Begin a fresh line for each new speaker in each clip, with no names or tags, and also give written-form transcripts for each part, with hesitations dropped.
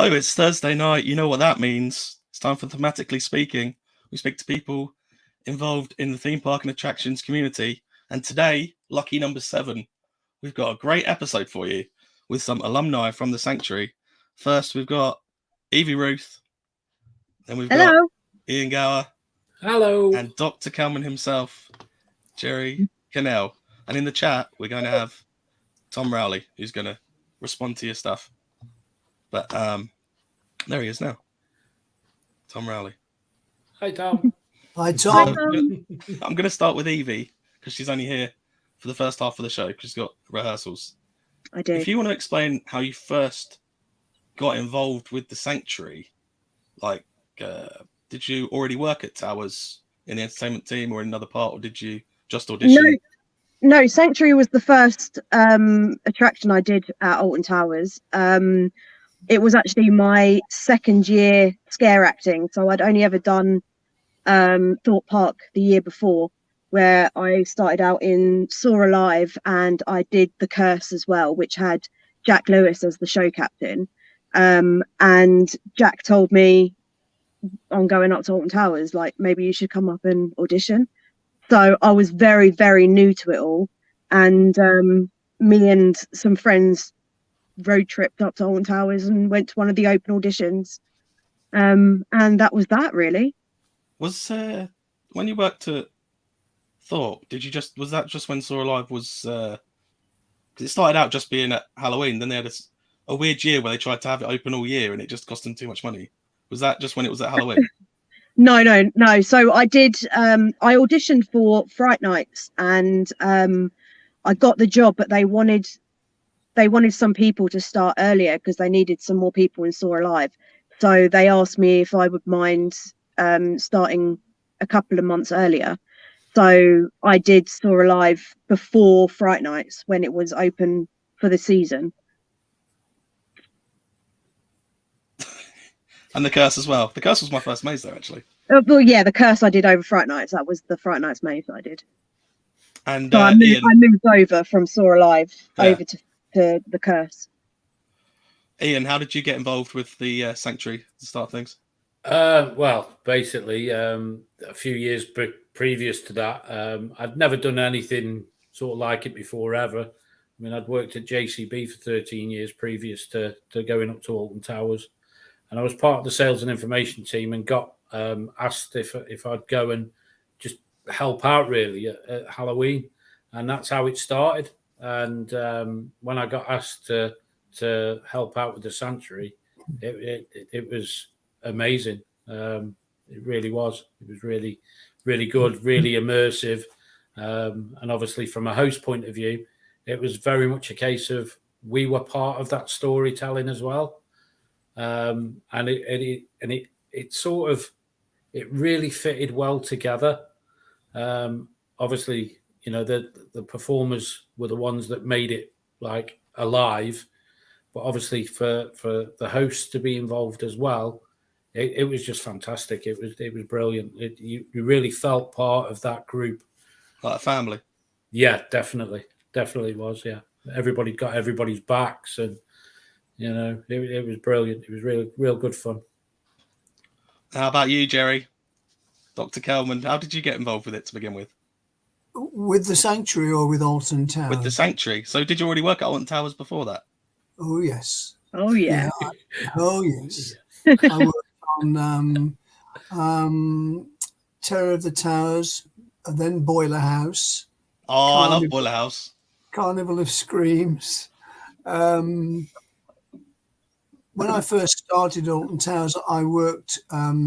So it's Thursday night. You know what that means. It's time for Thematically Speaking. We speak to people involved in the theme park and attractions community. And today, lucky number 7, we've got a great episode for you with some alumni from the sanctuary. First, we've got Eveey Ruth. Then we've got Ian Gower.
Hello.
And Dr Kelman himself, Gerry Cannell. And in the chat, we're going to have Tom Rowley, who's going to respond to your stuff. But there he is now. Tom Rowley.
Hi, Tom.
Hi, Tom.
I'm going to start with Eveey because she's only here for the first half of the show because she's got rehearsals.
I do.
If you want to explain how you first got involved with the sanctuary, like, did you already work at Towers in the entertainment team or in another part, or did you just audition?
No, Sanctuary was the first attraction I did at Alton Towers. It was actually my second year scare acting, so I'd only ever done Thorpe Park the year before, where I started out in Saw Alive, and I did The Curse as well, which had Jack Lewis as the show captain. And Jack told me, on going up to Alton Towers, like, maybe you should come up and audition. So I was very, very new to it all. And me and some friends road tripped up to Alton Towers and went to one of the open auditions. And that was that, really.
Was when you worked at Thorpe, was that just when Saw Alive was, because it started out just being at Halloween, then they had a weird year where they tried to have it open all year and it just cost them too much money. Was that just when it was at Halloween?
No. So I did, I auditioned for Fright Nights, and I got the job, but they wanted some people to start earlier because they needed some more people in Saw Alive. So they asked me if I would mind starting a couple of months earlier. So I did Saw Alive before Fright Nights when it was open for the season.
And The Curse as well. The Curse was my first maze there, actually.
Well, yeah, The Curse I did over Fright Nights. That was the Fright Nights maze I did.
And
so I moved over from Saw Alive over to The Curse.
Ian, how did you get involved with the sanctuary to start things?
Well, basically, a few years previous to that, I'd never done anything sort of like it before, ever. I mean, I'd worked at JCB for 13 years previous to going up to Alton Towers. And I was part of the sales and information team and got asked if I'd go and just help out, really, at Halloween. And that's how it started. And when I got asked to help out with the sanctuary, it was amazing. It really was. It was really, really good, really immersive. And obviously, from a host point of view, it was very much a case of we were part of that storytelling as well. And it sort of, it really fitted well together. Obviously, you know, the performers were the ones that made it like alive, but obviously for the hosts to be involved as well, it was just fantastic. It was brilliant. You really felt part of that group,
like a family.
Yeah, definitely was. Yeah, everybody got everybody's backs, and you know, it was brilliant. It was real good fun.
How about you, Gerry? Dr. Kelman, how did you get involved with it to begin with?
With the sanctuary or with Alton Towers?
With the sanctuary. So did you already work at Alton Towers before that?
Oh, yes.
Oh, yeah.
Oh, yes. I worked on Terror of the Towers, and then Boiler House.
Oh, I love Boiler House.
Carnival of Screams. When I first started Alton Towers, I worked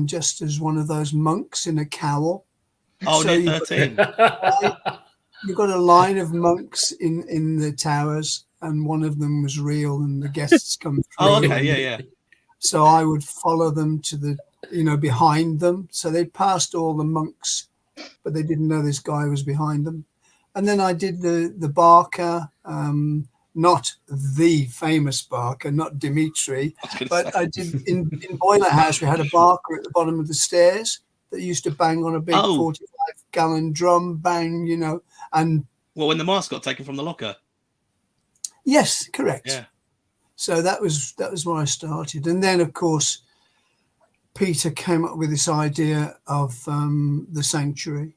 just as one of those monks in a cowl.
Oh, so near 13.
You've got a line of monks in the towers, and one of them was real, and the guests come through.
Oh, okay, yeah.
So I would follow them to the, behind them. So they passed all the monks, but they didn't know this guy was behind them. And then I did the Barker, not the famous Barker, not Dimitri, but I did in Boiler House. We had a Barker at the bottom of the stairs that used to bang on a big 45-gallon drum, bang, and
when the mask got taken from the locker.
Yes, correct.
Yeah.
So that was where I started. And then, of course, Peter came up with this idea of the Sanctuary,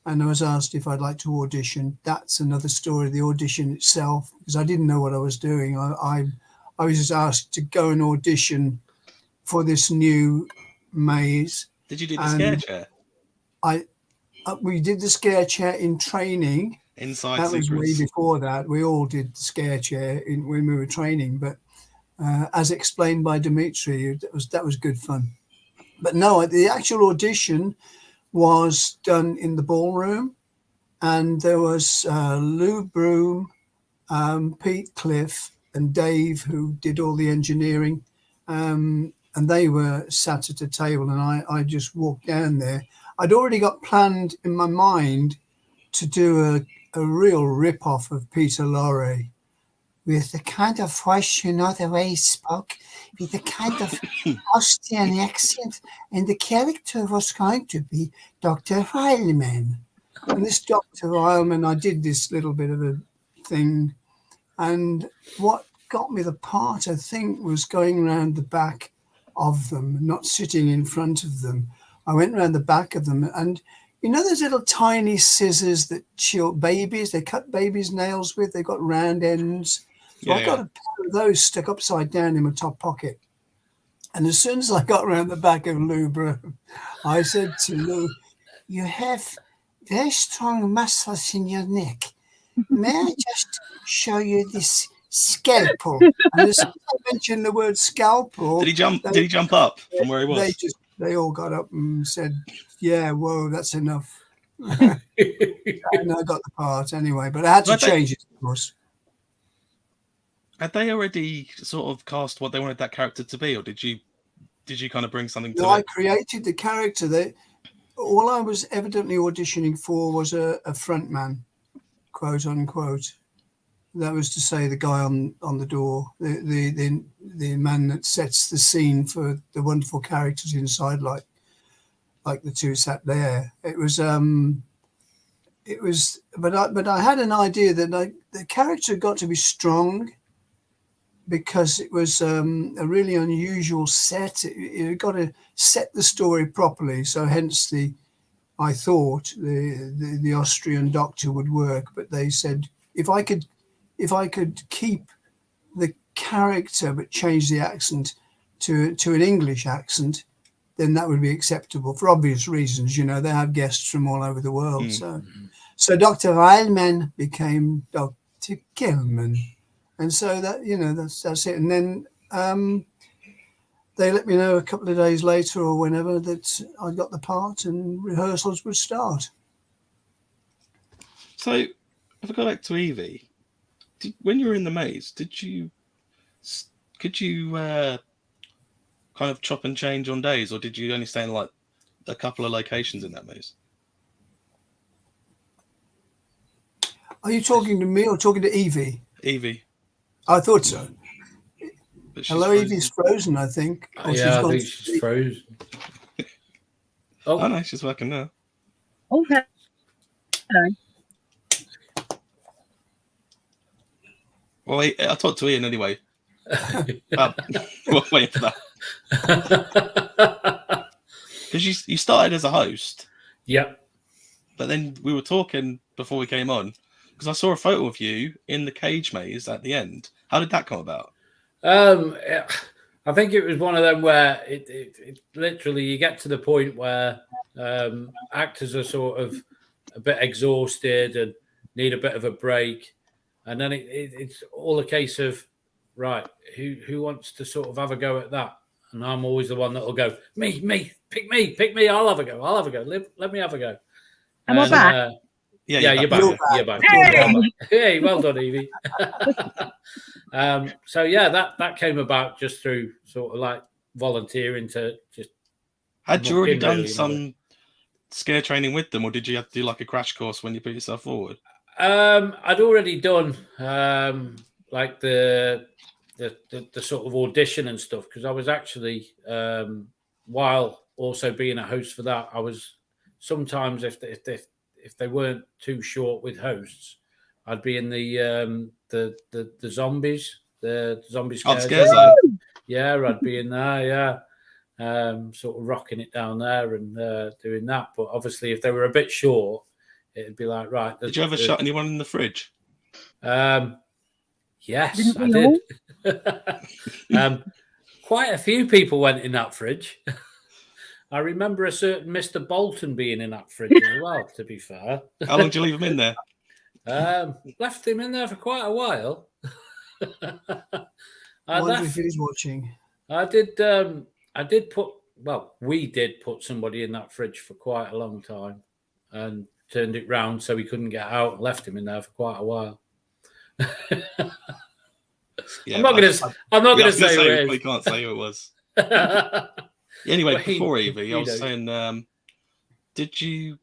and I was asked if I'd like to audition. That's another story, the audition itself, because I didn't know what I was doing. I was just asked to go and audition for this new maze.
Did you do the scare chair?
We did the scare chair in training.
Inside
that
secrets.
Was way before that. We all did the scare chair when we were training, but as explained by Dimitri, that was good fun. But no, the actual audition was done in the ballroom, and there was Lou Broom, Pete Cliff, and Dave, who did all the engineering, and they were sat at a table, and I just walked down there. I'd already got planned in my mind to do a real rip-off of Peter Lorre, with the kind of voice, the way he spoke, with the kind of Austrian accent, and the character was going to be Dr. Heilman. And this Dr. Heilman, I did this little bit of a thing, and what got me the part, I think, was going around the back of them, not sitting in front of them. I went around the back of them, and those little tiny scissors that babies, they cut babies' nails with, they've got round ends. So I got a pair of those stuck upside down in my top pocket. And as soon as I got around the back of Lou Broom, I said to Lou, "You have very strong muscles in your neck. May I just show you this scalpel?" And as soon as I mentioned the word scalpel,
did he jump up from where he was?
They all got up and said, "Yeah, whoa, that's enough." And I got the part anyway, but I had to change it, of course.
Had they already sort of cast what they wanted that character to be, or did you kind of bring something to it?
I created the character. All I was evidently auditioning for was a front man, quote unquote. That was to say, the guy on the door, the man that sets the scene for the wonderful characters inside, like the two sat there. It was, but I had an idea that the character got to be strong, because it was a really unusual set. It got to set the story properly. So hence I thought the Austrian doctor would work, but they said if I could keep the character but change the accent to an English accent, then that would be acceptable for obvious reasons. They have guests from all over the world. So Dr. Heilman became Dr. Kelman. And so that, that's it. And then they let me know a couple of days later or whenever that I got the part and rehearsals would start.
So if I go back to Eveey, when you were in the maze, could you kind of chop and change on days, or did you only stay in like a couple of locations in that maze?
Are you talking to me or talking to Eveey?
Eveey.
I thought so. Hello, Eveey's frozen, I think.
I think she's frozen.
Oh no, she's working now.
Okay.
Well, I talked to Ian anyway. We'll wait for that. Because you started as a host.
Yep.
But then we were talking before we came on, because I saw a photo of you in the cage maze at the end. How did that come about?
I think it was one of them where it literally, you get to the point where actors are sort of a bit exhausted and need a bit of a break. And then it's all a case of, right, who wants to sort of have a go at that? And I'm always the one that will go, me, pick me, I'll have a go. Let me have a go.
Am I back?
Yeah, you're back. You're back. Hey, well done, Eveey. So yeah, that came about just through sort of like volunteering to just.
Had you already done some scare training with them, or did you have to do like a crash course when you put yourself forward?
I'd already done like the sort of audition and stuff, because I was actually while also being a host for that, I was sometimes if they weren't too short with hosts, I'd be in the zombies the zombie
Oh,
scare
scare
zone.
zone.
Yeah, I'd be in there. Yeah, sort of rocking it down there and doing that. But obviously, if they were a bit short, it'd be like, right.
Did you ever shut anyone in the fridge?
Yes,
Didn't
I
we
did. Quite a few people went in that fridge. I remember a certain Mr. Bolton being in that fridge as well, to be fair.
How long did you leave him in there?
Left him in there for quite a while.
I wonder if he's watching.
We did put somebody in that fridge for quite a long time and turned it round so he couldn't get out and left him in there for quite a while.
Yeah,
I'm not going to say who it is.
We can't say who it was. Anyway,
Well,
before Eevee, I was saying, could you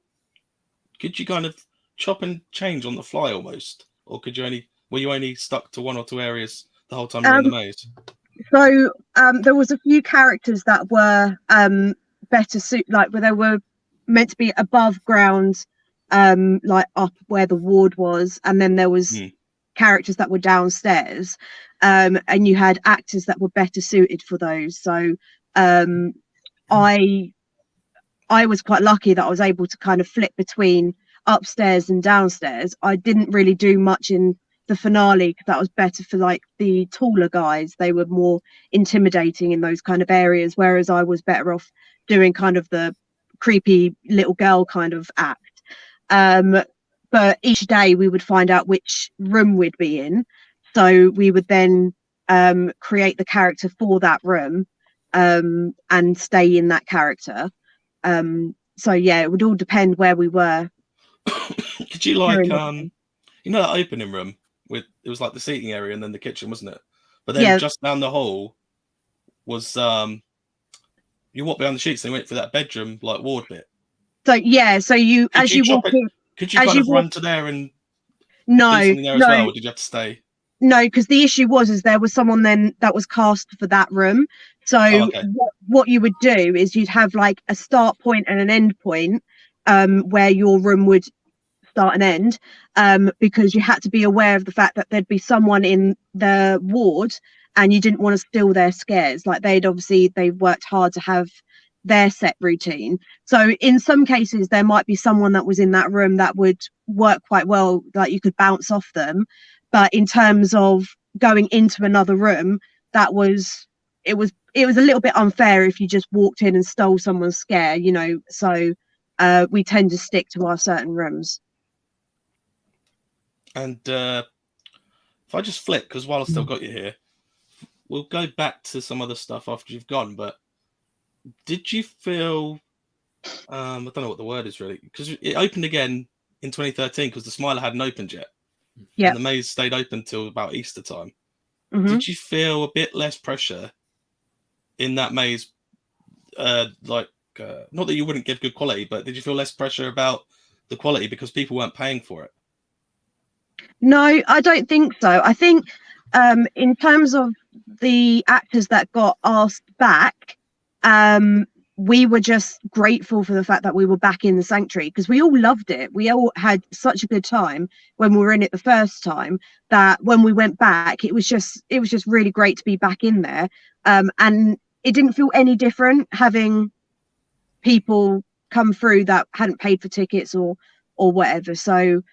kind of chop and change on the fly almost, or were you only stuck to one or two areas the whole time you were in the maze?
So there was a few characters that were better suit, like where they were meant to be above ground, like up where the ward was, and then there was characters that were downstairs, and you had actors that were better suited for those. So I was quite lucky that I was able to kind of flip between upstairs and downstairs. I didn't really do much in the finale because that was better for like the taller guys. They were more intimidating in those kind of areas, whereas I was better off doing kind of the creepy little girl kind of act. But each day we would find out which room we'd be in, so we would then create the character for that room and stay in that character. So yeah, it would all depend where we were.
Could you like you know that opening room with it was like the seating area and then the kitchen, wasn't it? But then just down the hall was you walk behind the sheets and you went for that bedroom like ward bit.
So yeah, so you as you walk in,
could you kind of run to there and do something there as well, or did you have to stay?
No, because the issue was there was someone then that was cast for that room. So what you would do is you'd have like a start point and an end point where your room would start and end, because you had to be aware of the fact that there'd be someone in the ward and you didn't want to steal their scares. Like they worked hard to have their set routine. So in some cases there might be someone that was in that room that would work quite well, like you could bounce off them. But in terms of going into another room, it was a little bit unfair if you just walked in and stole someone's scare, you know. So we tend to stick to our certain rooms.
And if I just flip, because while I've still got you here, we'll go back to some other stuff after you've gone. But did you feel, I don't know what the word is really, because it opened again in 2013 because the Smiler hadn't opened yet. Yeah. And the maze stayed open till about Easter time. Mm-hmm. Did you feel a bit less pressure in that maze? Not that you wouldn't give good quality, but did you feel less pressure about the quality because people weren't paying for it?
No, I don't think so. I think in terms of the actors that got asked back, we were just grateful for the fact that we were back in the sanctuary because we all loved it. We all had such a good time when we were in it the first time that when we went back, it was just really great to be back in there. And it didn't feel any different having people come through that hadn't paid for tickets or whatever. So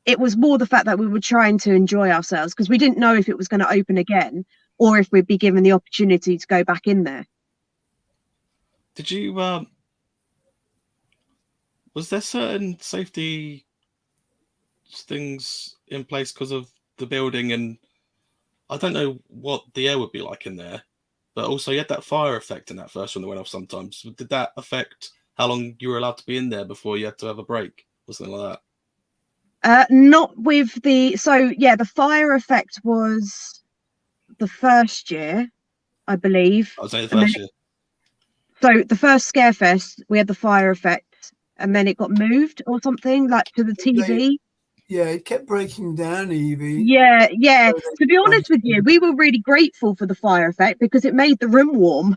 it was more the fact that we were trying to enjoy ourselves because we didn't know if it was going to open again or if we'd be given the opportunity to go back in there.
Did you, was there certain safety things in place because of the building? And I don't know what the air would be like in there, but also you had that fire effect in that first one that went off sometimes. Did that affect how long you were allowed to be in there before you had to have a break or something like
that? Not with the fire effect was the first year, I believe.
I was saying the first year.
So the first Scarefest, we had the fire effect, and then it got moved or something like to the TV.
It kept breaking down, Eevee.
Yeah. To be honest with you, we were really grateful for the fire effect because it made the room warm.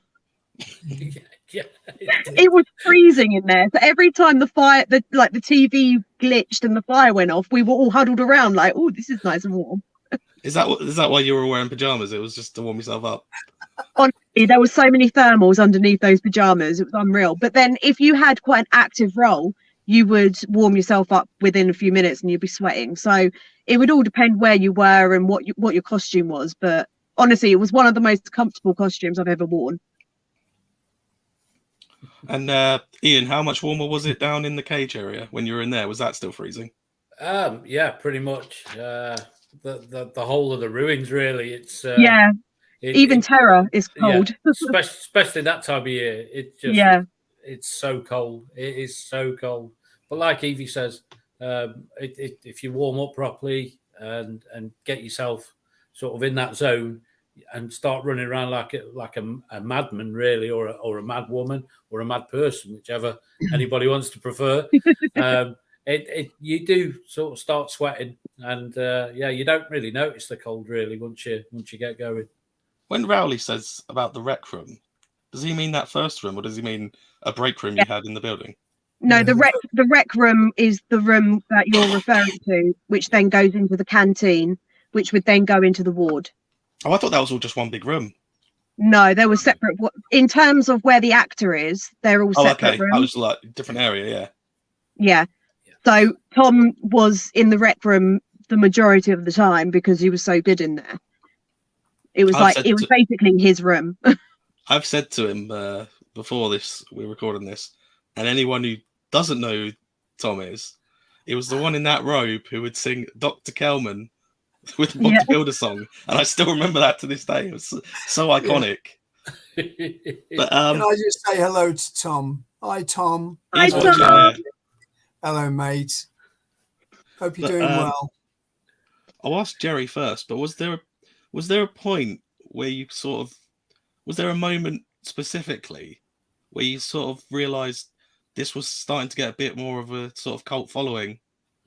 It was freezing in there. So every time the TV glitched and the fire went off, we were all huddled around like, oh, this is nice and warm.
Is that why you were wearing pajamas? It was just to warm yourself up.
Honestly, there were so many thermals underneath those pajamas. It was unreal. But then if you had quite an active role, you would warm yourself up within a few minutes and you'd be sweating. So it would all depend where you were and what your costume was. But honestly, it was one of the most comfortable costumes I've ever worn.
And Ian, how much warmer was it down in the cage area when you were in there? Was that still freezing?
Yeah, pretty much. The whole of the ruins, really. It's
even Terror is cold.
Yeah, especially that time of year. It just it's so cold. It is so cold. But like Eveey says, if you warm up properly and get yourself sort of in that zone and start running around like a madman, really, or a mad woman or a mad person, whichever anybody wants to prefer. You do sort of start sweating, and you don't really notice the cold really once you get going.
When Rowley says about the rec room, does he mean that first room, or does he mean a break room you had in the building?
No, the rec room is the room that you're referring to, which then goes into the canteen, which would then go into the ward.
Oh, I thought that was all just one big room.
No, there was separate. In terms of where the actor is, they're all separate rooms.
That was like a different area,
yeah. So Tom was in the rec room the majority of the time because he was so good in there. It was basically his room.
I've said to him before we're recording this, and anyone who doesn't know who Tom is, it was the one in that robe who would sing Dr. Kelman with Bob the Builder song, and I still remember that to this day. It was so iconic. But
can I just say hello to Tom? Hi, Tom.
Hi, Tom.
Hello, mate. Hope you're doing well.
I'll ask Gerry first, but was there a point where you was there a moment specifically where you sort of realised this was starting to get a bit more of a sort of cult following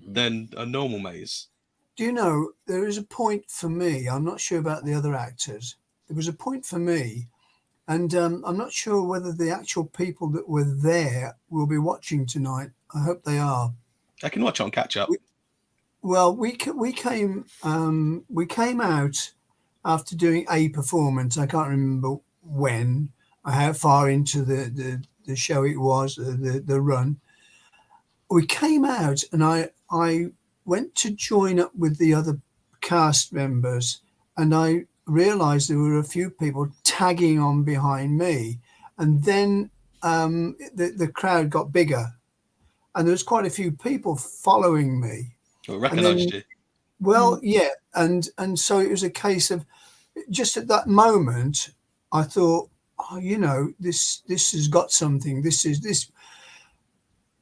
than a normal maze?
Do you know, there is a point for me, I'm not sure about the other actors, there was a point for me, and I'm not sure whether the actual people that were there will be watching tonight. I hope they are.
I can watch on catch up.
We came out after doing a performance. I can't remember when, how far into the show it was, the run. We came out, and I went to join up with the other cast members, and I realized there were a few people tagging on behind me, and then the crowd got bigger, and there was quite a few people following me.
Well, recognized you.
Well, yeah, and so it was a case of just at that moment I thought, oh, you know, this has got something. This.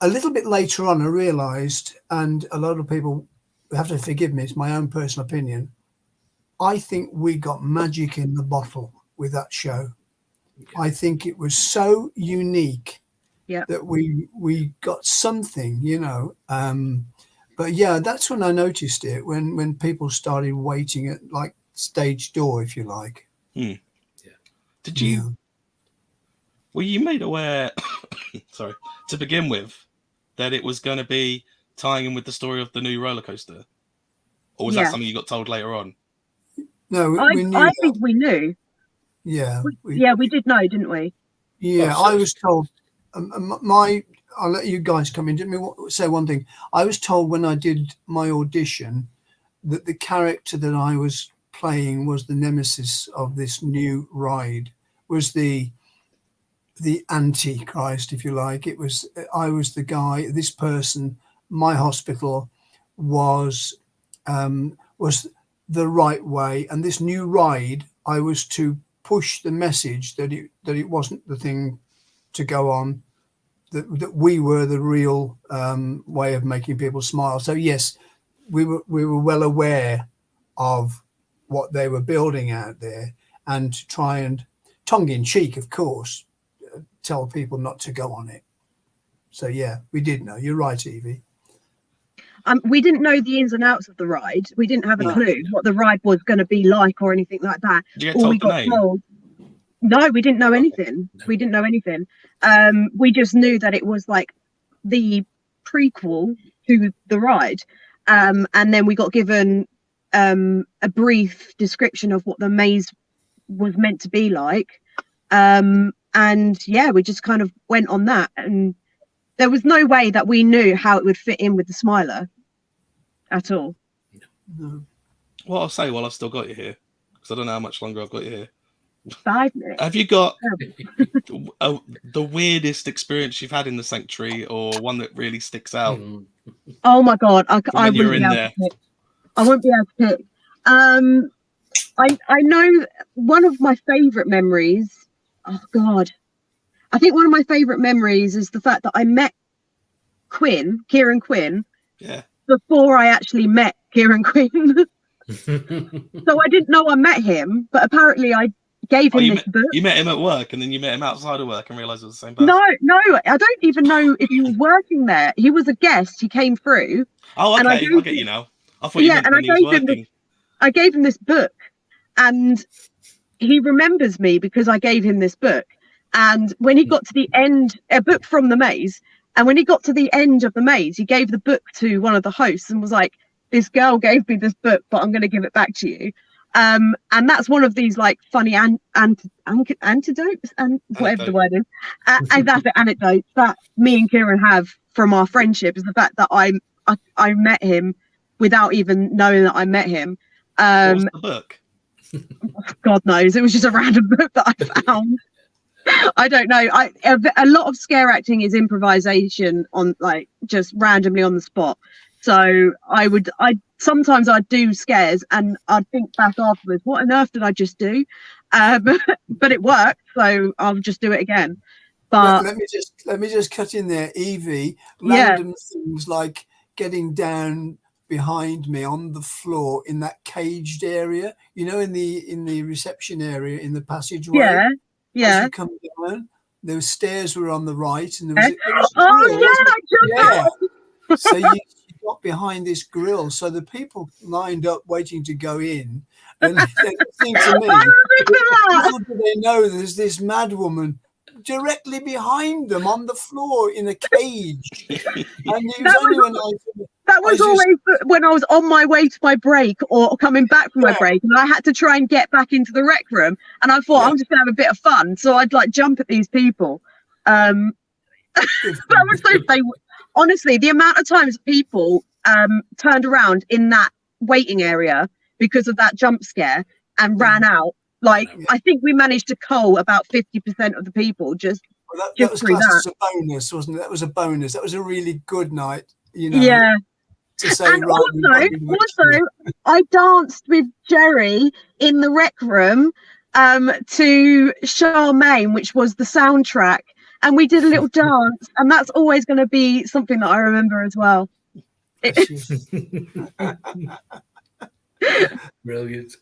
A little bit later on, I realised, and a lot of people have to forgive me, it's my own personal opinion, I think we got magic in the bottle with that show. I think it was so unique that we got something, you know. But yeah, that's when I noticed it, when people started waiting at like stage door, if you like.
Yeah. Did you? Were you made aware? Sorry, to begin with, that it was going to be tying in with the story of the new roller coaster, or was that something you got told later on?
No, we knew.
I think we knew.
Yeah,
we did know, didn't we?
Yeah, I was told. I'll let you guys come in. Let me say one thing. I was told when I did my audition that the character that I was playing was the nemesis of this new ride, was the Antichrist, if you like. I was the guy, this person, my hospital was the right way, and this new ride, I was to push the message that it wasn't the thing to go on, that we were the real way of making people smile. So yes, we were well aware of what they were building out there, and to try and tongue in cheek, of course, tell people not to go on it. So yeah, we did know. You're right, Eveey.
We didn't know the ins and outs of the ride. We didn't have a clue what the ride was going to be like or anything like that.
Did you get told the name?
No, we didn't know anything. We didn't know anything. We just knew that it was like the prequel to the ride. And then we got given a brief description of what the maze was meant to be like. And yeah, we just kind of went on that, and there was no way that we knew how it would fit in with the Smiler at all.
No.
What I'll say while I've still got you here, because I don't know how much longer I've got you here.
5 minutes.
Have you got the weirdest experience you've had in the sanctuary, or one that really sticks out?
Oh my God, I
When you're
wouldn't
in
be able
there.
to pick. I wouldn't be able to pick. I know one of my favorite memories. Oh God, I think one of my favorite memories is the fact that I met Kieran Quinn,
Yeah.
before I actually met Kieran Quinn. So I didn't know I met him, but apparently I gave him this book.
You met him at work, and then you met him outside of work and realised it was the same person?
No, I don't even know if he was working there. He was a guest. He came through.
Oh,
and
okay. I get you now. I thought you meant when he was working.
I gave him this book, and he remembers me because I gave him this book. And when he got to the end, a book from the maze, and when he got to the end of the maze, he gave the book to one of the hosts and was like, "This girl gave me this book, but I'm going to give it back to you." And that's one of these like funny antidotes and whatever the word is, and that's the anecdotes that me and Kieran have from our friendship, is the fact that I met him without even knowing that I met him.
What was the book?
God knows, it was just a random book that I found. I don't know. A lot of scare acting is improvisation on, like, just randomly on the spot. So I sometimes I'd do scares and I'd think back afterwards, what on earth did I just do? But it worked, so I'll just do it again. But
let me just cut in there, Eevee. Random things like getting down behind me on the floor in that caged area, you know, in the reception area in the passageway.
Yeah.
As you come down, those stairs were on the right, and there was
I jumped out.
So you got behind this grill, so the people lined up waiting to go in, and it seemed to me, little do they know there's this mad woman directly behind them on the floor in a cage. And it was only when
always when I was on my way to my break or coming back from my break, and I had to try and get back into the rec room, and I thought I'm just gonna have a bit of fun, so I'd like jump at these people. That was so honestly, the amount of times people turned around in that waiting area because of that jump scare and ran out. Like, I think we managed to cull about 50% of the people just
that was classed as a bonus, wasn't it? That was a bonus. That was a really good night, you know.
Yeah.
To say,
and also, I danced with Gerry in the rec room to Charmaine, which was the soundtrack, and we did a little dance, and that's always going to be something that I remember as well.
Brilliant.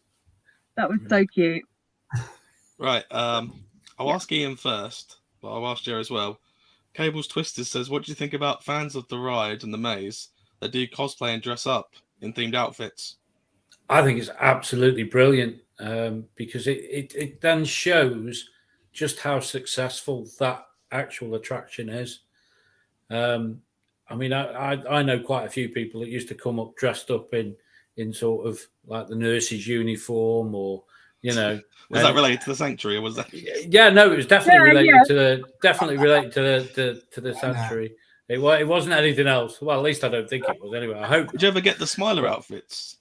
That was so cute.
Right. I'll ask Ian first, but I'll ask Jerry as well. Cables Twisted says, what do you think about fans of the ride and the maze that do cosplay and dress up in themed outfits?
I think it's absolutely brilliant, because it then shows just how successful that actual attraction is. I mean, I know quite a few people that used to come up dressed up in sort of like the nurse's uniform, or, you know.
Was that related to the sanctuary, or was that?
Yeah, no, it was definitely related to the sanctuary. It wasn't anything else. Well, at least I don't think it was. Anyway, I hope.
Did you ever get the Smiler outfits?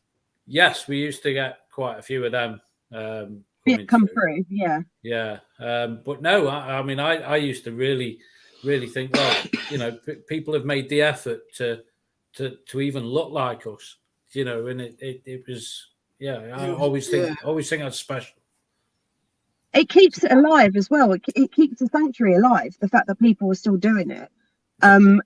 Yes, we used to get quite a few of them.
Come through, yeah.
Yeah, but no, I mean, I used to really think, well, you know, people have made the effort to even look like us, you know, and it was, I always think that's special.
It keeps it alive as well. It keeps the sanctuary alive, the fact that people were still doing it. And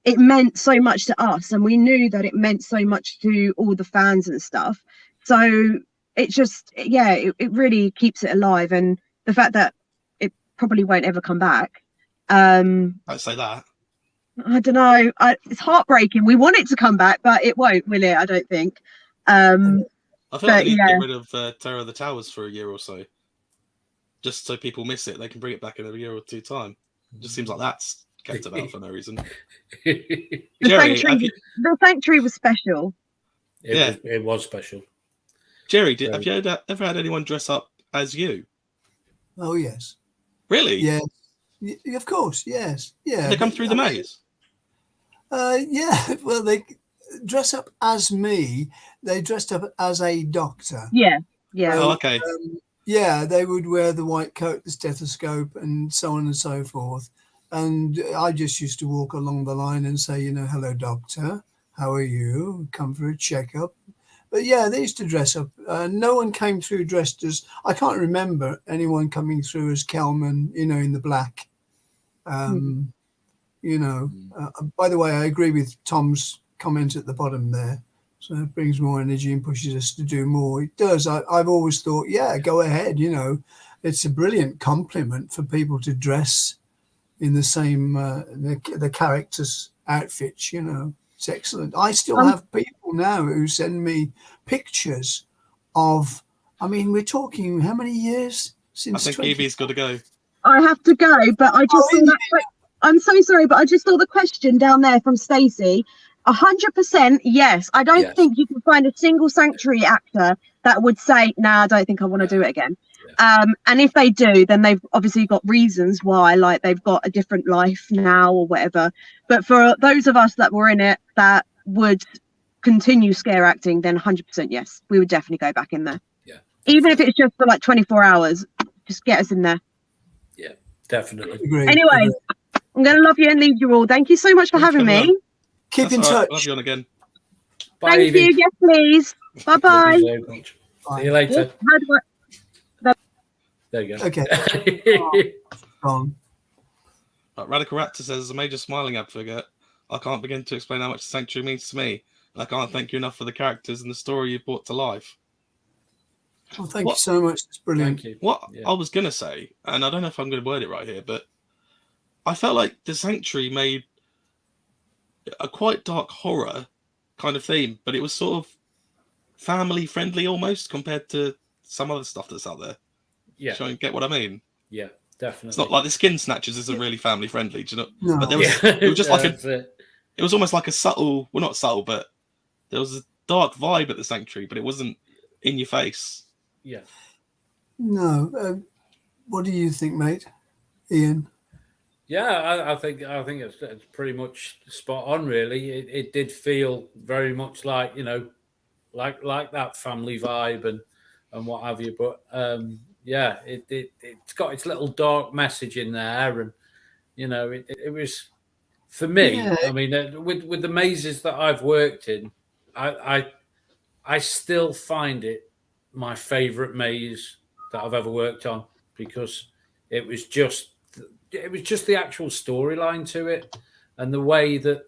it meant so much to us, and we knew that it meant so much to all the fans and stuff. So it just, it really keeps it alive. And the fact that it probably won't ever come back.
I'd say that.
I don't know. It's heartbreaking. We want it to come back, but it won't, will it? I don't think.
I feel like they need to get rid of Terror of the Towers for a year or so. Just so people miss it. They can bring it back in a year or two time. It just seems like that's kept about for no reason.
The sanctuary was special.
It was special.
Jerry, have you ever had anyone dress up as you?
Oh yes.
Really?
Yes. Of course. Yes. Yeah.
Did they come through the maze?
Yeah. Well, they dress up as me. They dressed up as a doctor.
Yeah. Yeah.
Oh, okay.
Yeah, they would wear the white coat, the stethoscope, and so on and so forth. And I just used to walk along the line and say, hello, doctor. How are you? Come for a checkup. But yeah, they used to dress up. No one came through dressed as, I can't remember anyone coming through as Kelman, in the black. By the way, I agree with Tom's comment at the bottom there. So it brings more energy and pushes us to do more. It does. I've always thought, yeah, go ahead. It's a brilliant compliment for people to dress in the same, the characters' outfits, It's excellent. I still have people now who send me pictures of, we're talking how many years since?
I think Eveey's got to go.
I have to go, but I just saw that. I'm so sorry, but I just saw the question down there from Stacey. 100% yes. I don't think you can find a single Sanctuary actor that would say, "No, I don't think I want to do it again." And if they do, then they've obviously got reasons why, like they've got a different life now or whatever. But for those of us that were in it that would continue scare acting, then 100% yes, we would definitely go back in there.
Yeah.
Even if it's just for like 24 hours, just get us in there.
Yeah, definitely.
Anyway, I'm going to love you and leave you all. Thank you so much for having me.
Keep in touch.
Love you on again.
Bye,
Thank
Eveey.
you. Yes, please. Bye-bye.
See you later. There you go.
Okay.
Radical Raptor says, a major smiling advocate. I can't begin to explain how much the Sanctuary means to me. And I can't thank you enough for the characters and the story you've brought to life.
Well, thank you so much. It's brilliant.
Thank you.
What I was going to say, and I don't know if I'm going to word it right here, but I felt like the Sanctuary made a quite dark horror kind of theme, but it was sort of family friendly almost compared to some other stuff that's out there.
Yeah.
So you get what I mean?
Yeah, definitely.
It's not like the Skin Snatchers isn't really family friendly, do you know?
No.
But there was, it was just like
it
was almost like a subtle, well, not subtle, but there was a dark vibe at the Sanctuary, but it wasn't in your face.
Yeah.
No. What do you think, mate? Ian?
Yeah, I think it's pretty much spot on. Really, it did feel very much like like that family vibe and what have you. But yeah, it's got its little dark message in there, and it was for me.
Yeah.
I mean, with the mazes that I've worked in, I still find it my favourite maze that I've ever worked on because it was just the actual storyline to it and the way that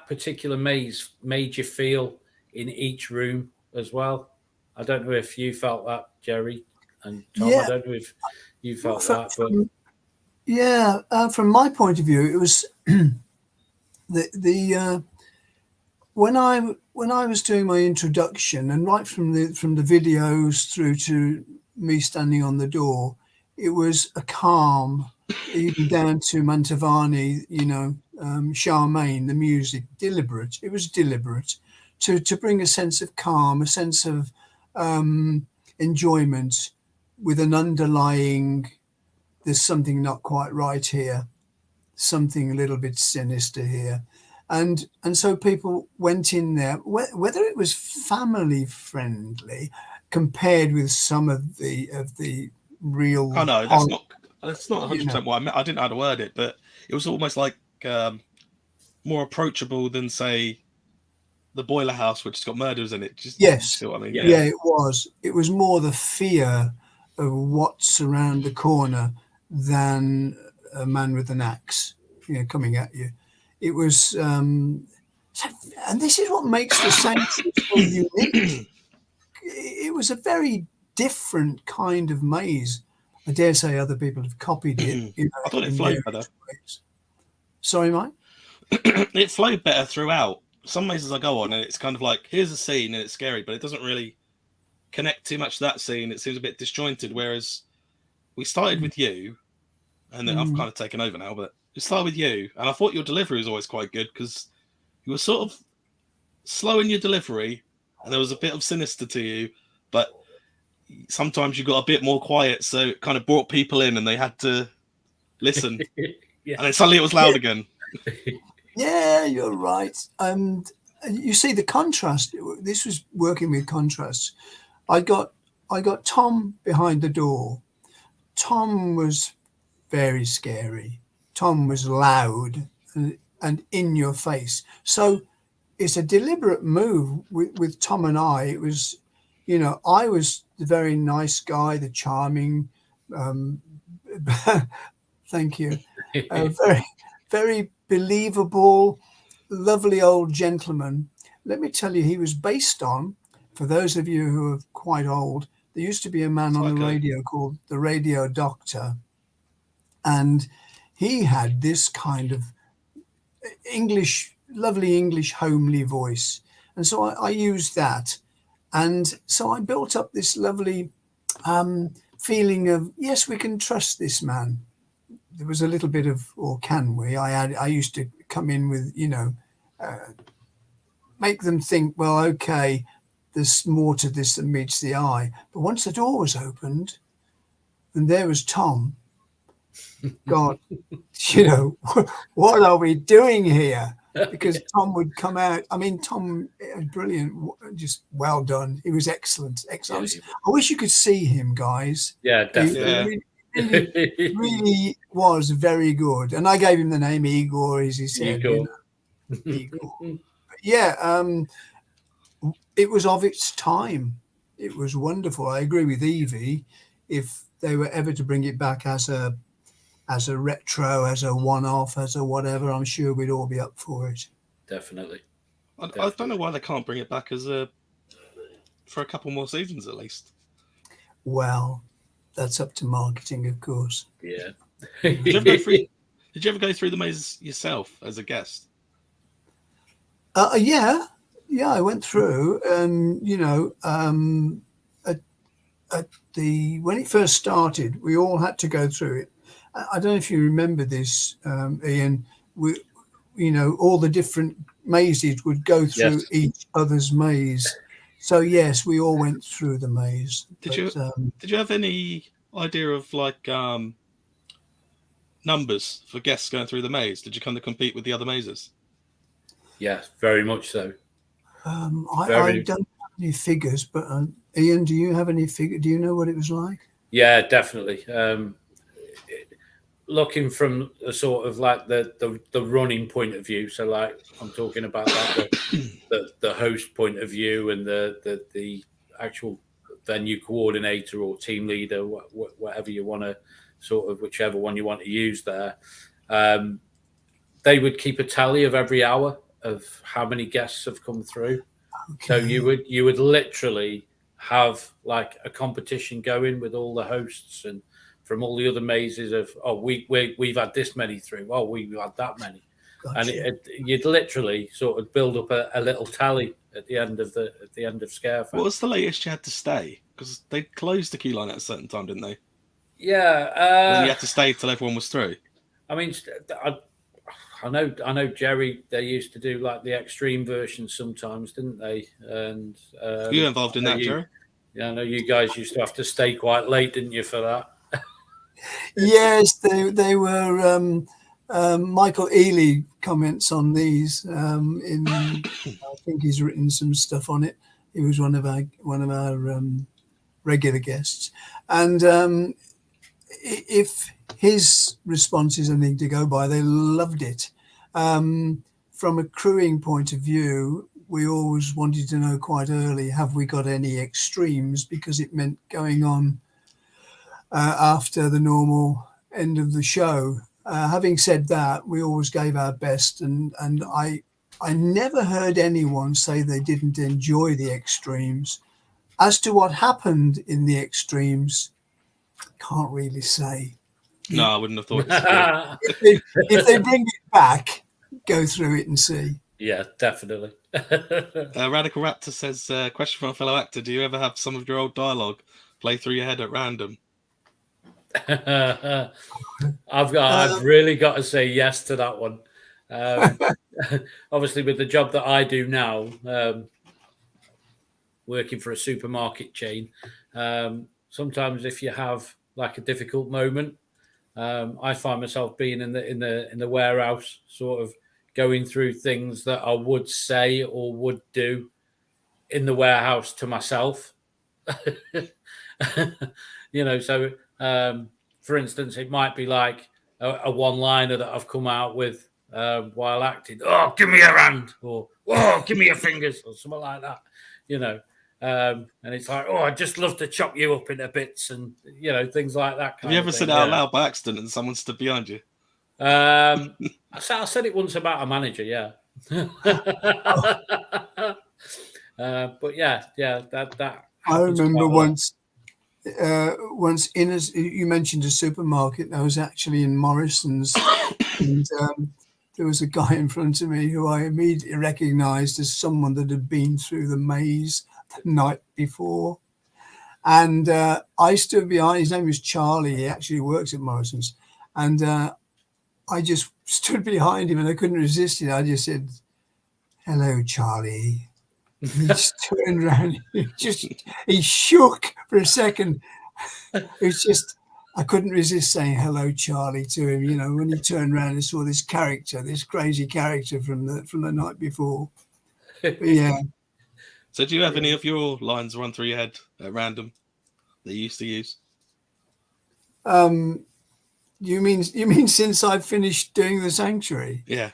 particular maze made you feel in each room as well. I don't know if you felt that, Jerry and Tom.
Yeah.
I don't know if you felt that, but
from my point of view, it was when I was doing my introduction, and right from the videos through to me standing on the door, it was a calm, even down to Mantovani, Charmaine, the music, deliberate. It was deliberate to bring a sense of calm, a sense of enjoyment with an underlying, there's something not quite right here, something a little bit sinister here. And so people went in there, whether it was family friendly compared with some of the real.
Oh no, that's not 100% what I meant. I didn't know how to word it, but it was almost like more approachable than, say, the Boiler House, which has got murders in it.
Yes.
See what I mean?
Yeah, it was. It was more the fear of what's around the corner than a man with an axe, coming at you. It was, and this is what makes the Sanctuary so unique. It was a very different kind of maze. I dare say other people have copied it.
I thought it flowed better.
Ways. Sorry, Mike?
It flowed better throughout. Some mazes I go on, and it's kind of like, here's a scene, and it's scary, but it doesn't really connect too much to that scene. It seems a bit disjointed, whereas we started with you, and then I've kind of taken over now, but we started with you, and I thought your delivery was always quite good, because you were sort of slow in your delivery, and there was a bit of sinister to you, but sometimes you got a bit more quiet, so it kind of brought people in and they had to listen.
Yeah.
And then suddenly it was loud again.
Yeah, you're right. And you see the contrast. This was working with contrasts. I got Tom behind the door. Tom was very scary. Tom was loud and in your face. So it's a deliberate move with Tom and I. It was, you know, I was the very nice guy, the charming, thank you, very, very believable, lovely old gentleman. Let me tell you, he was based on, for those of you who are quite old, there used to be a man on the radio called the Radio Doctor, and he had this kind of English, lovely English homely voice. And so I used that. And so I built up this lovely feeling of, yes, we can trust this man. There was a little bit of, or can we? I used to come in with, you know, make them think, well, okay, there's more to this than meets the eye. But once the door was opened and there was Tom, God, you know, what are we doing here? Because Tom would come out. I mean, Tom, brilliant, just well done. He was excellent. Excellent. I wish you could see him, guys.
Yeah, definitely.
He really was very good. And I gave him the name Igor, as he said.
Igor.
You know, Igor. But yeah, it was of its time. It was wonderful. I agree with Eveey. If they were ever to bring it back as a retro, as a one-off, as a whatever, I'm sure we'd all be up for it.
Definitely.
I don't know why they can't bring it back for a couple more seasons at least.
Well, that's up to marketing, of course.
Yeah.
Did you ever go through the maze yourself as a guest?
Yeah, I went through, and you know, when it first started, we all had to go through it. I don't know if you remember this, Ian. You know, all the different mazes would go through each other's maze. So yes, we all went through the maze.
Did you have any idea of like numbers for guests going through the maze? Did you kind of compete with the other mazes?
Yes, very much so.
I don't have any figures, but Ian, do you have any figure? Do you know what it was like? Yeah,
definitely. Looking from the sort of like the running point of view, so like I'm talking about like the host point of view and the actual venue coordinator or team leader, whatever you want to sort of, whichever one you want to use there. They would keep a tally of every hour of how many guests have come through. Okay. So you would literally have like a competition going with all the hosts and from all the other mazes of, oh, we've had this many through. Oh, we've had that many. Gotcha. And you'd literally sort of build up a little tally at the end of Scarefest.
What was the latest you had to stay? Because they closed the queue line at a certain time, didn't they?
Yeah.
You had to stay till everyone was through.
I mean, I know Jerry, they used to do like the extreme version sometimes, didn't they? And
you were involved in that, Jerry?
Yeah, I know you guys used to have to stay quite late, didn't you, for that?
Yes, they were. Michael Ealey comments on these. I think he's written some stuff on it. He was one of our regular guests, and if his response is anything to go by, they loved it. From a crewing point of view, we always wanted to know quite early, have we got any extremes, because it meant going on after the normal end of the show. Having said that, we always gave our best, and I never heard anyone say they didn't enjoy the extremes. As to what happened in the extremes, can't really say.
No, I wouldn't have thought.
If they bring it back, go through it and see.
Yeah, definitely.
Radical Raptor says, question from a fellow actor, do you ever have some of your old dialogue play through your head at random?
I've really got to say yes to that one. Obviously, with the job that I do now, working for a supermarket chain. Sometimes if you have like a difficult moment, I find myself being in the warehouse, sort of going through things that I would say or would do in the warehouse to myself. So for instance, it might be like a one-liner that I've come out with while acting. Oh, give me your hand, or oh, give me your fingers, or something like that. And it's like, oh, I'd just love to chop you up into bits, and things like that.
Have you ever said it out loud by accident and someone stood behind you?
I said it once about a manager, yeah. But yeah, that.
I remember once you mentioned a supermarket. I was actually in Morrison's, and there was a guy in front of me who I immediately recognised as someone that had been through the maze the night before. And I stood behind. His name was Charlie. He actually works at Morrison's, and I just stood behind him, and I couldn't resist it. I just said, "Hello, Charlie." He just turned around. He shook for a second. It was just, I couldn't resist saying hello, Charlie, to him. When he turned around and saw this crazy character from the night before. But yeah.
So, do you have any of your lines run through your head at random that you used to use?
You mean since I've finished doing the Sanctuary?
Yeah.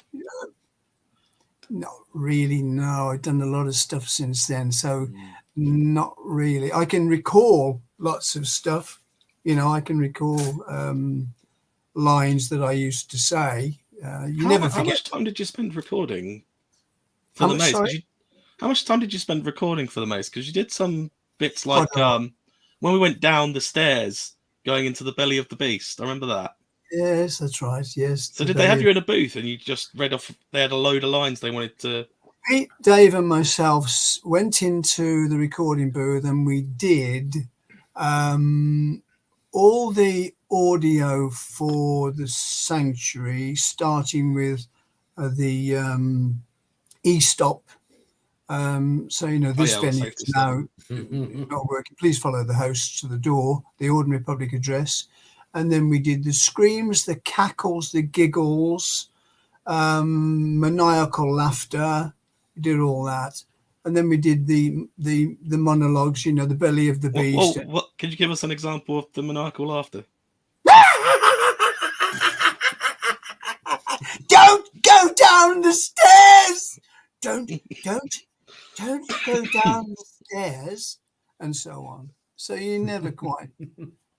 Not really, no. I've done a lot of stuff since then, so not really. I can recall lots of stuff. I can recall lines that I used to say. Never forget.
How much time did you spend recording for the maze? How much time did you spend recording for the maze? Because you did some bits like when we went down the stairs going into the belly of the beast. I remember that.
Yes, that's right. Yes.
So did they have you in a booth and you just read off? They had a load of lines they wanted to.
Pete, Dave, and myself went into the recording booth and we did all the audio for the Sanctuary, starting with the e-stop. This venue is now not working. Please follow the host to the door, the ordinary public address. And then we did the screams, the cackles, the giggles, maniacal laughter. We did all that. And then we did the monologues, the belly of the beast.
What could you give us an example of the maniacal laughter?
Don't go down the stairs. Don't go down the stairs, and so on. So you never quite.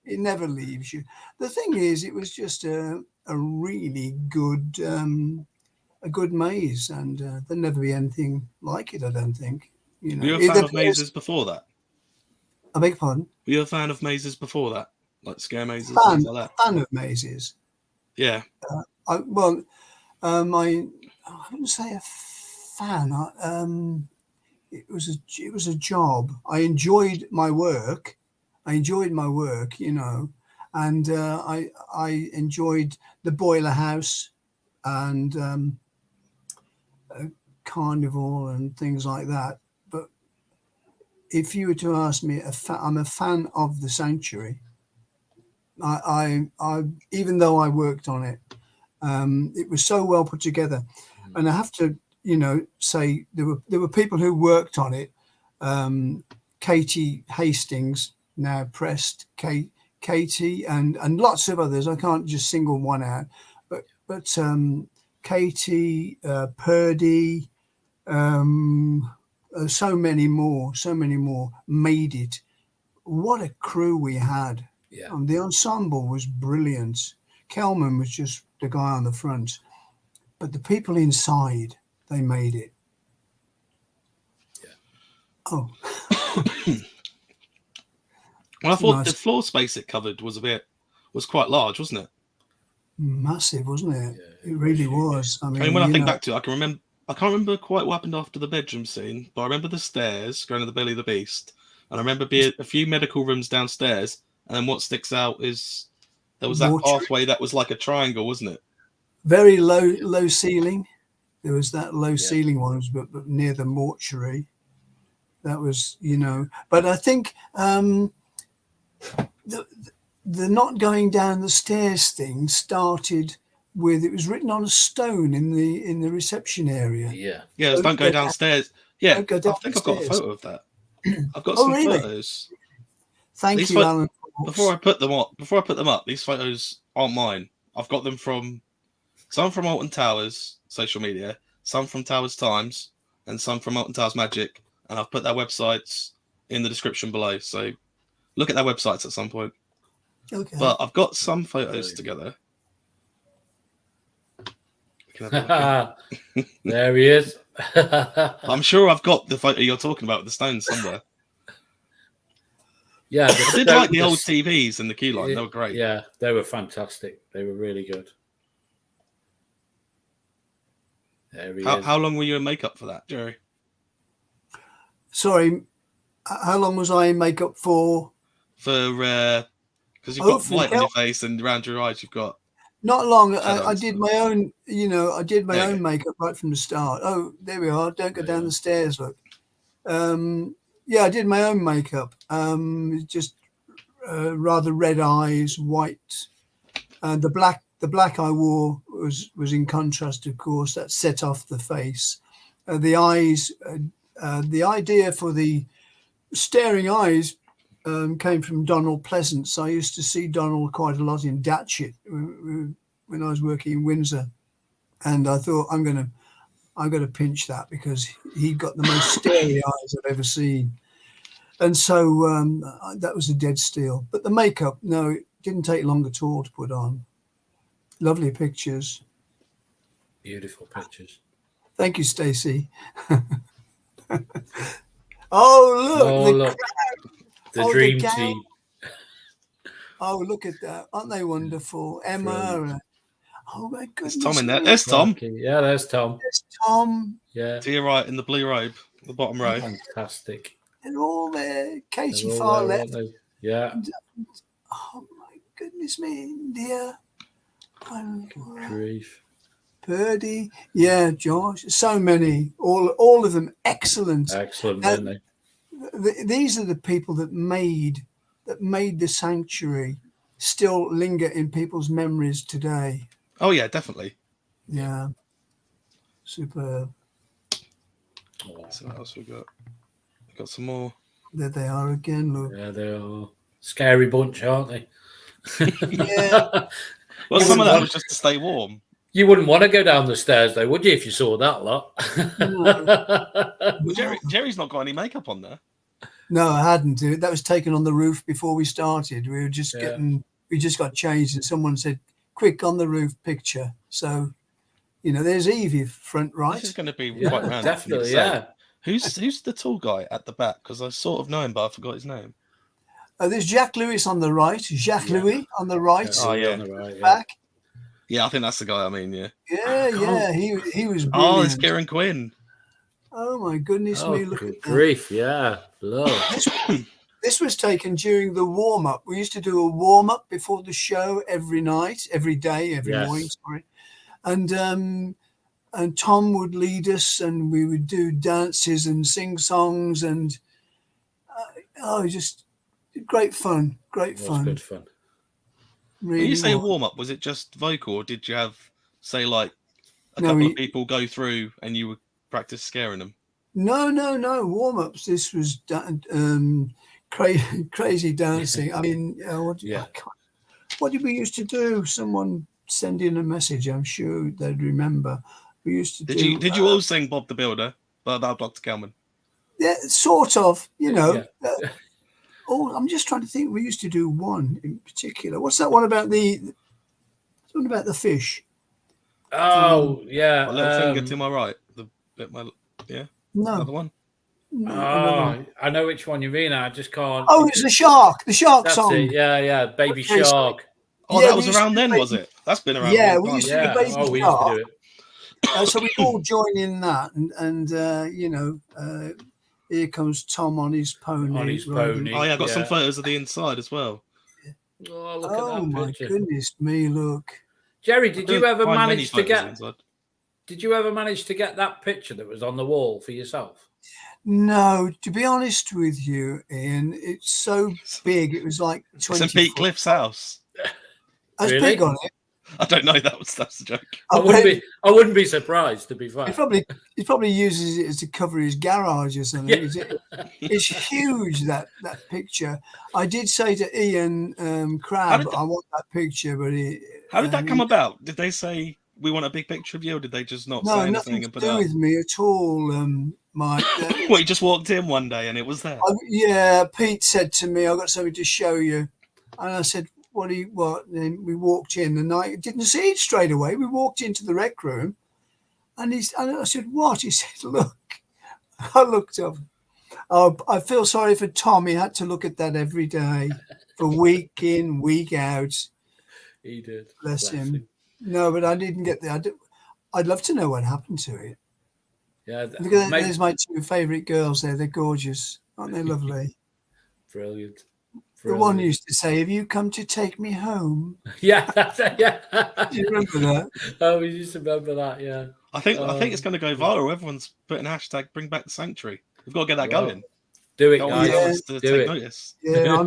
It never leaves you. The thing is, it was just a really good maze, and there'll never be anything like it, I don't think.
Were you a fan of mazes before that?
I beg your pardon?
Were you a fan of mazes before that? Like scare mazes,
things
like that?
Fan of mazes.
Yeah.
I wouldn't say a fan. It was a job. I enjoyed my work, and I enjoyed the Boiler House and Carnival and things like that. But if you were to ask me, I'm a fan of the Sanctuary. I even though I worked on it, it was so well put together, and I have to say there were people who worked on it. Katie Hastings, now Prest, Katie, and lots of others. I can't just single one out, but Katie, Purdy, so many more made it. What a crew we had!
Yeah,
the ensemble was brilliant. Kelman was just the guy on the front, but the people inside, they made it.
Yeah.
Oh.
Well, I thought the floor space it covered was quite large, wasn't it?
Massive, wasn't it? Yeah, it really was. I mean,
when I think back to it, I can't remember quite what happened after the bedroom scene, but I remember the stairs going to the belly of the beast, and I remember being a few medical rooms downstairs, and then what sticks out is there was that pathway that was like a triangle, wasn't it?
Very low ceiling. There was that low ceiling one, but near the mortuary. that was, you know. But I think the not going down the stairs thing started with, it was written on a stone in the reception area.
Yeah.
Yeah, don't go downstairs. Yeah,
Don't go
I think I've got a
downstairs.
photo of that. I've got
Oh,
some
really?
photos.
Thank
These
you, Alan.
Before I put them up, these photos aren't mine. I've got them from some from Alton Towers social media, some from Towers Times, and some from Alton Towers Magic. And I've put their websites in the description below. So look at their websites at some point.
Okay.
But I've got some photos together.
There he is.
I'm sure I've got the photo you're talking about with the stones somewhere.
Yeah,
I did like the old TVs in the queue line. They were great.
Yeah, they were fantastic. They were really good. There he is.
How long were you in makeup for that, Gerry?
Sorry, how long was I in makeup for?
For because you've got white on your face and around your eyes you've got.
Not long. I did my own, you know, I did my own makeup right from the start. Oh, there we are. Don't go down the stairs, look. Yeah, I did my own makeup. Just rather red eyes, white. The black I wore was in contrast, of course. That set off the face. The eyes, the idea for the staring eyes came from Donald Pleasance. I used to see Donald quite a lot in Datchet when I was working in Windsor, and I thought I'm gonna pinch that because he got the most starey eyes I've ever seen. And so that was a dead steal. But the makeup, no, it didn't take long at all to put on. Lovely pictures.
Beautiful pictures.
Thank you, Stacey. Oh, look.
The dream team.
Oh, look at that. Aren't they wonderful? Emma. Oh, my goodness.
There's Tom in there. There's Tom.
Yeah, there's Tom.
There's Tom.
Yeah.
To your right in the blue robe, the bottom row.
Fantastic.
They're all there. Katie
They're all
far
there,
left.
aren't they? Yeah.
Oh, my goodness me, dear.
Grief.
Purdy. Yeah, George. So many. All of them excellent.
Excellent, weren't they?
These are the people that made the sanctuary still linger in people's memories today.
Oh yeah, definitely.
Yeah, superb.
So what else we got? We got some more.
There they are again. Look.
Yeah, they are scary bunch, aren't they?
Yeah.
Well, some of that was just to stay warm.
You wouldn't want to go down the stairs, though, would you, if you saw that lot?
Well, Jerry's not got any makeup on there.
No, I hadn't. That was taken on the roof before we started. We were just we just got changed, and someone said, "Quick, on the roof picture." So, you know, there's Eveey front right.
This is going to be quite random.
Definitely, yeah.
Who's the tall guy at the back? Because I sort of know him, but I forgot his name.
There's Jacques Louis on the right. Louis on the right.
Oh yeah,
on the right,
back.
Yeah, I think that's the guy. I mean, yeah.
Yeah. He was brilliant.
Oh, it's Kieran Quinn.
Oh my goodness me! Look at
grief! Yeah, love.
This was taken during the warm up. We used to do a warm up before the show every night, every day, every morning. Sorry, and Tom would lead us, and we would do dances and sing songs, and just great fun. Great fun.
Good fun.
Really
when you say a warm up, was it just vocal, or did you have, say, like a couple of people go through and you would practice scaring them?
No warm ups. This was crazy dancing. I mean, what did we used to do? Someone send in a message. I'm sure they'd remember. We used to.
Did you all sing Bob the Builder about Dr Kelman?
Yeah, sort of. You know. Yeah. I'm just trying to think. We used to do one in particular. What's that one about the fish?
Oh yeah,
my little finger to my right.
No,
another one.
No, I know which one you mean. I just can't.
Oh, it's the shark. The shark song.
It. Yeah, baby shark.
Oh, that was around then, was it? That's been around.
Yeah, we used to do baby shark.
We used to do it.
So we all join in that, and here comes Tom on his pony.
Oh yeah, I got some photos of the inside as well.
Oh, look at that
my
picture.
Goodness me! Look,
Jerry, did you ever manage to get? Did you ever manage to get that picture that was on the wall for yourself?
No, to be honest with you, Ian, it's so big. It was like
It's
20
in Pete
foot.
Cliff's house.
That's
Really?
big on it.
I don't know. That's the joke.
I wouldn't be surprised, to be fair.
He probably uses it as to cover his garage or something. It's huge, that picture. I did say to Ian Crab, I want that picture, but
how did that come about? Did they say we want a big picture of you, or did they just not say anything
nothing
and
to
put it
do
up?
with me at all, Mike.
Well, you just walked in one day and it was there.
Yeah, Pete said to me, "I've got something to show you," and I said, "What? And we walked in, and I didn't see it straight away. We walked into the rec room, and I said, "What?" He said, "Look." I looked up. Oh, I feel sorry for Tom. He had to look at that every day, for week in, week out.
He did.
Bless him. No, but I didn't get there. I'd love to know what happened to it.
Yeah,
Look at that. There's my two favourite girls there. They're gorgeous. Aren't they lovely?
Brilliant.
The one used to say, "Have you come to take me home?"
Yeah, yeah.
Do you remember that?
Oh, we used to remember that, yeah.
I think it's going to go viral. Everyone's putting hashtag bring back the sanctuary. We've got to get that
Well,
going.
Do it,
Got
guys.
us to
Do
take
it.
notice.
Yeah,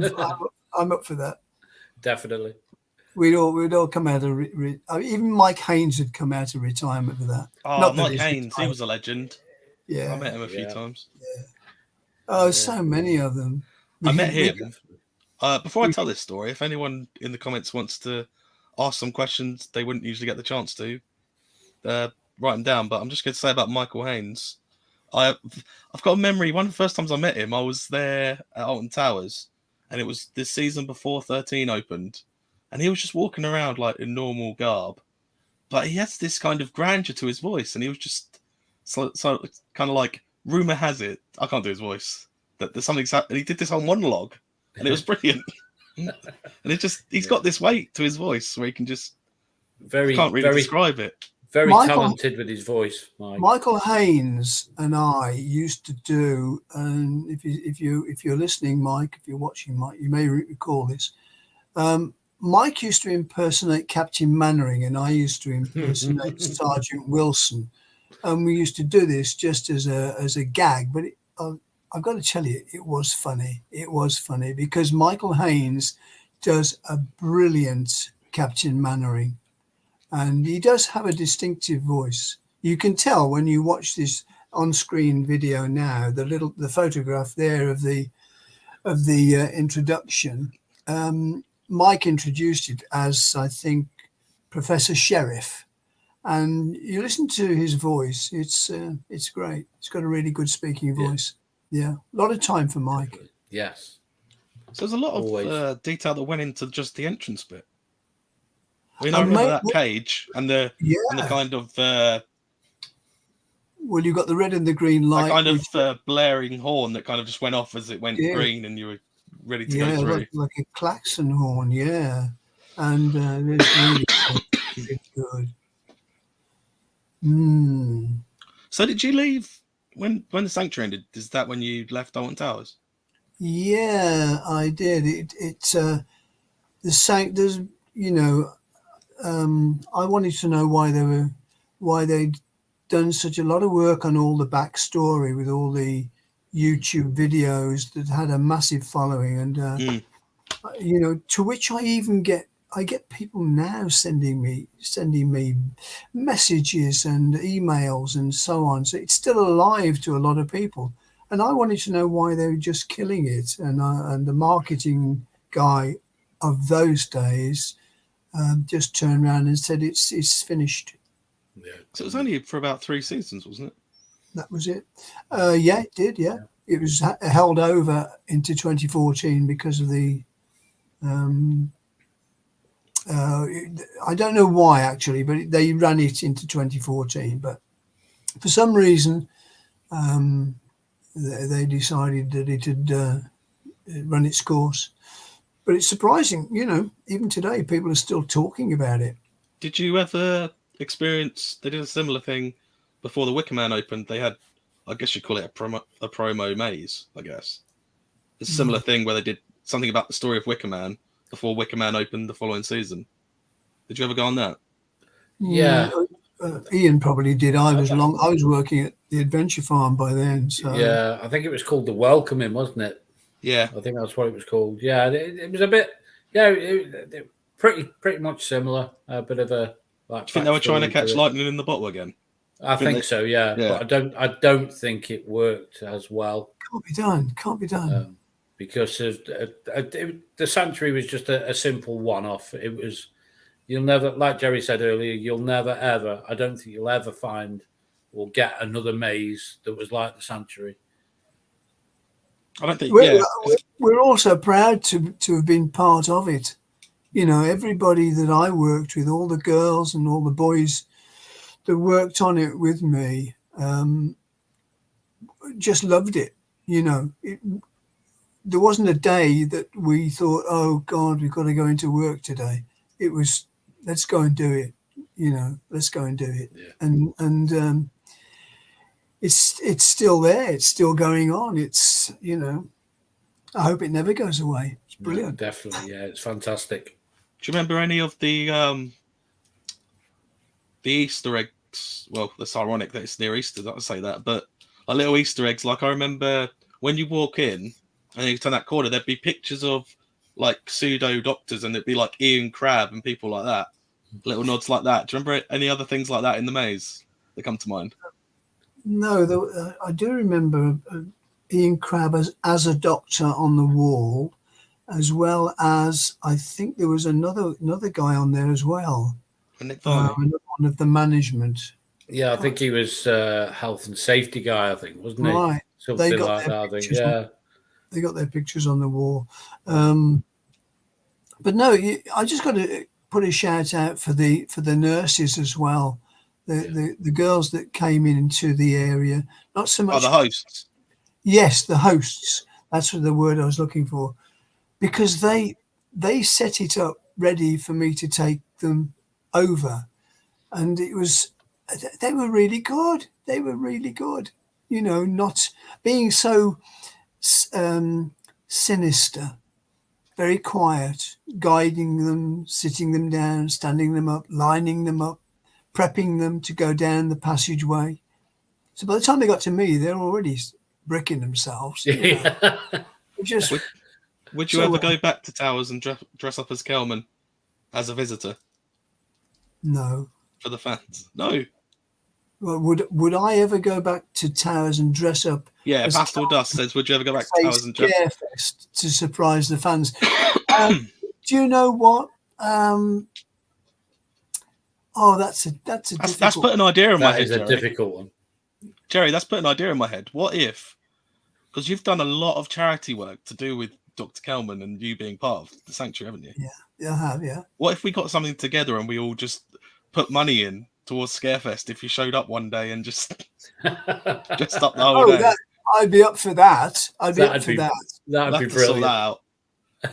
I'm up for that.
Definitely.
We'd all come out of even Mike Haynes had come out of retirement for that.
Oh,
Not that
Mike
he's
Haynes, he
retired.
was a legend.
Yeah.
I met him a few times.
Oh, so many of them.
I met him. Before I tell this story, if anyone in the comments wants to ask some questions they wouldn't usually get the chance to, write them down. But I'm just going to say about Michael Haynes. I've got a memory. One of the first times I met him, I was there at Alton Towers, and it was this season before 13 opened, and he was just walking around like in normal garb, but he has this kind of grandeur to his voice, and he was just so kind of like, rumor has it, I can't do his voice, that there's something, and he did this whole monologue, and it was brilliant. And he's got this weight to his voice where he can just can't really describe it.
Very talented with his voice, Mike.
Michael Haynes and I used to do, and if you're listening, Mike, if you're watching, Mike, you may recall this. Mike used to impersonate Captain Mannering, and I used to impersonate Sergeant Wilson, and we used to do this just as a gag. But I've got to tell you, it was funny. It was funny because Michael Haynes does a brilliant Captain Mannering. And he does have a distinctive voice. You can tell when you watch this on-screen video now, the photograph there of the introduction. Mike introduced it as, I think, Professor Sheriff, and you listen to his voice. It's great. It's got a really good speaking voice. Yeah, a lot of time for Mike.
Yes.
So there's a lot of detail that went into just the entrance bit. I mean, I remember that cage and the kind of
well, you got the red and the green light,
kind of blaring horn that kind of just went off as it went green, and you were ready to go through.
like a klaxon horn, and it's really good.
So, did you leave when the sanctuary ended? Is that when you left Alton Towers?
Yeah, I did. There's I wanted to know why they'd done such a lot of work on all the backstory with all the YouTube videos that had a massive following, and to which I get people now sending me messages and emails and so on. So it's still alive to a lot of people, and I wanted to know why they were just killing it. And the marketing guy of those days just turned around and said it's finished.
Yeah.
So it was only for about 3 seasons, wasn't it?
That was it. Yeah, it did. Yeah, it was held over into 2014 because of the. I don't know why actually, but they ran it into 2014. But for some reason, they decided that it had run its course. But it's surprising, even today, people are still talking about it.
Did you ever experience, they did a similar thing before the Wicker Man opened? They had, I guess you'd call it a promo maze, I guess. It's a similar thing where they did something about the story of Wicker Man before Wicker Man opened the following season. Did you ever go on that?
Yeah.
Ian probably did. I was working at the Adventure Farm by then. So
yeah, I think it was called the Welcoming, wasn't it?
Yeah.
I think that's what it was called. Yeah, it was a bit. Yeah, it pretty much similar. A bit of a like.
Do you think they were trying to
backstory
catch
it.
lightning in the bottle again?
I think so. Yeah,
Yeah.
but I don't think it worked as well.
can't be done.
Because of, the Sanctuary was just a simple one-off. It was, you'll never, like Gerry said earlier, you'll never ever, I don't think you'll ever find or get another maze that was like the Sanctuary.
I don't think.
We're also proud to have been part of it. You know, everybody that I worked with, all the girls and all the boys that worked on it with me, just loved it. You know, there wasn't a day that we thought, oh God, we've got to go into work today. It was, let's go and do it. You know, let's go and do it.
Yeah.
And it's still there. It's still going on. It's, you know, I hope it never goes away. It's brilliant.
Yeah, definitely. Yeah, it's fantastic.
Do you remember any of the Easter eggs? Well, that's ironic that it's near Easter that I say that, but a little Easter eggs. Like I remember when you walk in and you turn that corner, there'd be pictures of like pseudo doctors, and it'd be like Ian Crabbe and people like that. Little nods like that. Do you remember any other things like that in the maze that come to mind?
No, I do remember Ian Crabbe as a doctor on the wall, as well as I think there was another guy on there as well.
Nick Varney.
One of the management.
Yeah, I think he was health and safety guy, I think, wasn't he?
Right.
Something like that, I think. Yeah.
They got their pictures on the wall. But no, I just got to put a shout out for the nurses as well. The girls that came into the area, not so much.
Oh, the hosts.
Yes, the hosts. That's the word I was looking for, because they set it up ready for me to take them over, and they were really good. They were really good. You know, not being so sinister, very quiet, guiding them, sitting them down, standing them up, lining them up, prepping them to go down the passageway. So by the time they got to me, they're already bricking themselves. You know. Just,
would you ever go back to Towers and dress up as Kelman as a visitor?
No.
For the fans? No.
Well, would I ever go back to Towers and dress up?
Yeah, Pastel Dust says, would you ever go back to Towers and dress up?
To surprise the fans. Do you know what? That's
put an idea in my head.
That is a difficult one.
Gerry, that's put an idea in my head. What if, because you've done a lot of charity work to do with Dr. Kelman and you being part of the Sanctuary, haven't you?
Yeah, I have, yeah.
What if we got something together and we all just put money in towards Scarefest if you showed up one day and just up the whole day?
I'd be up for that. That'd be brilliant.
Sort that out.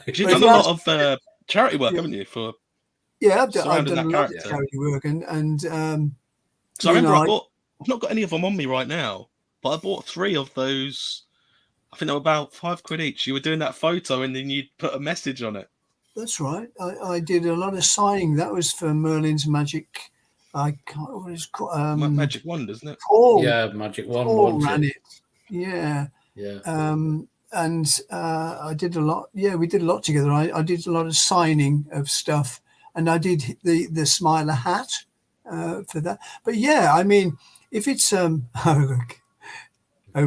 You've done a lot of charity work, haven't you?
I've done a lot of charity work, and
so I remember I've not got any of them on me right now, but I bought 3 of those. I think they were about £5 each. You were doing that photo, and then you'd put a message on it.
That's right. I did a lot of signing. That was for Merlin's Magic. I can't. What is it called?
Magic Wand, isn't it?
Paul.
Yeah, Magic Wand.
Paul ran it. Yeah.
Yeah.
And I did a lot. Yeah, we did a lot together. I did a lot of signing of stuff, and I did the Smiler hat for that. But yeah, I mean, if it's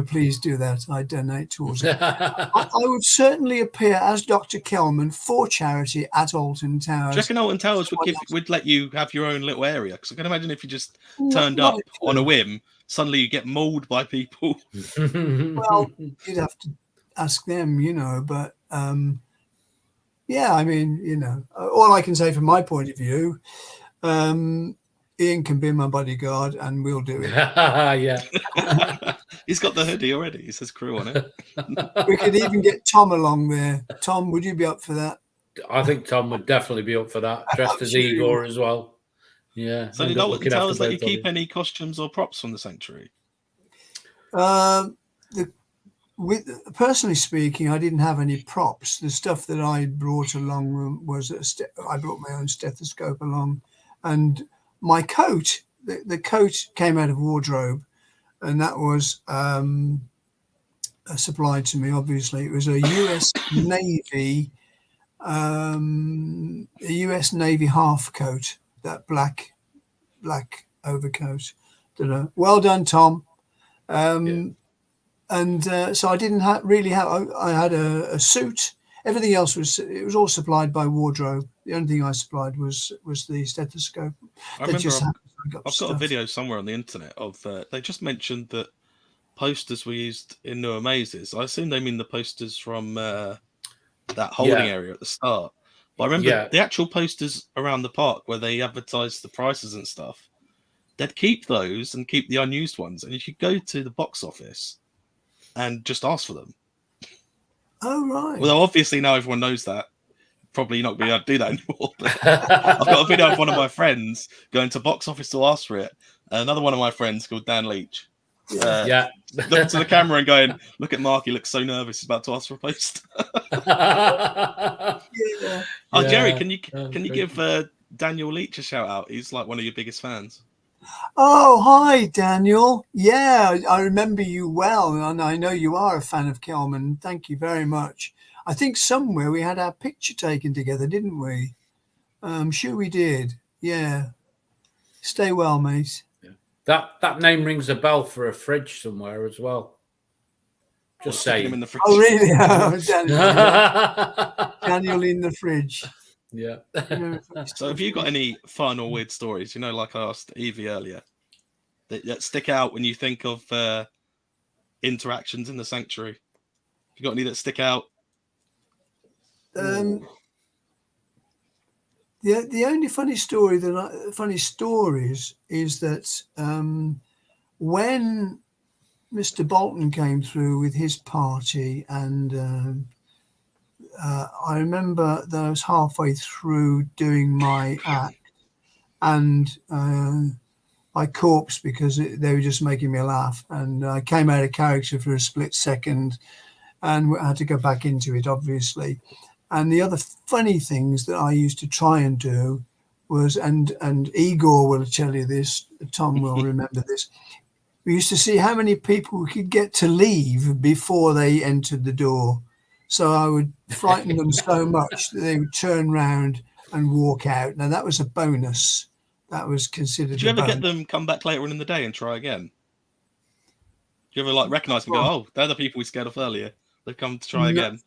please do that. I donate towards it. I would certainly appear as Dr. Kelman for charity at Alton Towers.
Do you reckon Alton Towers would let you have your own little area? Because I can imagine if you just turned up on a whim, suddenly you get mauled by people.
Well, you'd have to ask them, you know. But yeah, I mean, you know, all I can say from my point of view, Ian can be my bodyguard, and we'll do it.
Yeah.
He's got the hoodie already. He says crew on it.
We could even get Tom along there. Tom, would you be up for that?
I think Tom would definitely be up for that. Dressed as Igor as well. Yeah.
So did Alton Towers let you keep any costumes or props from the Sanctuary?
Personally speaking, I didn't have any props. The stuff that I brought along was I brought my own stethoscope along, and my coat the coat came out of wardrobe, and that was supplied to me. Obviously, it was a U.S. Navy, a U.S. Navy half coat, that black overcoat. Well done, Tom. And so I didn't really have. I had a suit. Everything else was all supplied by wardrobe. The only thing I supplied was the stethoscope.
I remember I've got a video somewhere on the internet of they just mentioned that posters were used in New Amazes. I assume they mean the posters from that holding area at the start. But I remember the actual posters around the park where they advertised the prices and stuff. They'd keep those and keep the unused ones, and you could go to the box office and just ask for them.
Oh, right.
Well, obviously now everyone knows that. Probably not being able to do that anymore. But I've got a video of one of my friends going to box office to ask for it. Another one of my friends called Dan Leach. Looking to the camera and going, "Look at Mark, he looks so nervous. He's about to ask for a poster." Gerry, can you give Daniel Leach a shout out? He's like one of your biggest fans.
Oh, hi, Daniel. Yeah, I remember you well, and I know you are a fan of Kelman. Thank you very much. I think somewhere we had our picture taken together, didn't we? I'm sure we did. Yeah. Stay well, mate.
Yeah. That name rings a bell for a fridge somewhere as well. Just saying.
Him in the fridge.
Oh, really? Daniel in the fridge.
Yeah.
So have you got any fun or weird stories, like I asked Eveey earlier, that stick out when you think of interactions in the sanctuary? Have you got any that stick out?
The only funny stories is that when Mr. Bolton came through with his party, and I remember that I was halfway through doing my act, and I corpsed because they were just making me laugh, and I came out of character for a split second, and I had to go back into it, obviously. And the other funny things that I used to try and do was, and Igor will tell you this, Tom will remember this, we used to see how many people we could get to leave before they entered the door. So I would frighten them so much that they would turn around and walk out. Now, that was a bonus. That was considered.
Did you ever get them come back later on in the day and try again? Do you ever recognise them and go, "Oh, they're the people we scared off earlier. They've come to try again"?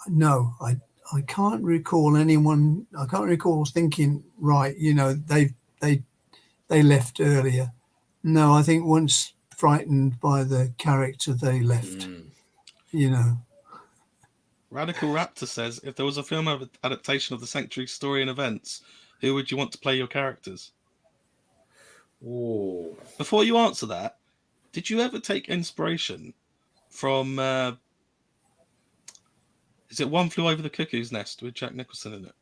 No, I can't recall anyone. I can't recall thinking, right, they left earlier. No, I think once frightened by the character, they left.
Radical Raptor says, if there was a film adaptation of the Sanctuary story and events, who would you want to play your characters?
Oh.
Before you answer that, did you ever take inspiration from is it One Flew Over the Cuckoo's Nest with Jack Nicholson in it?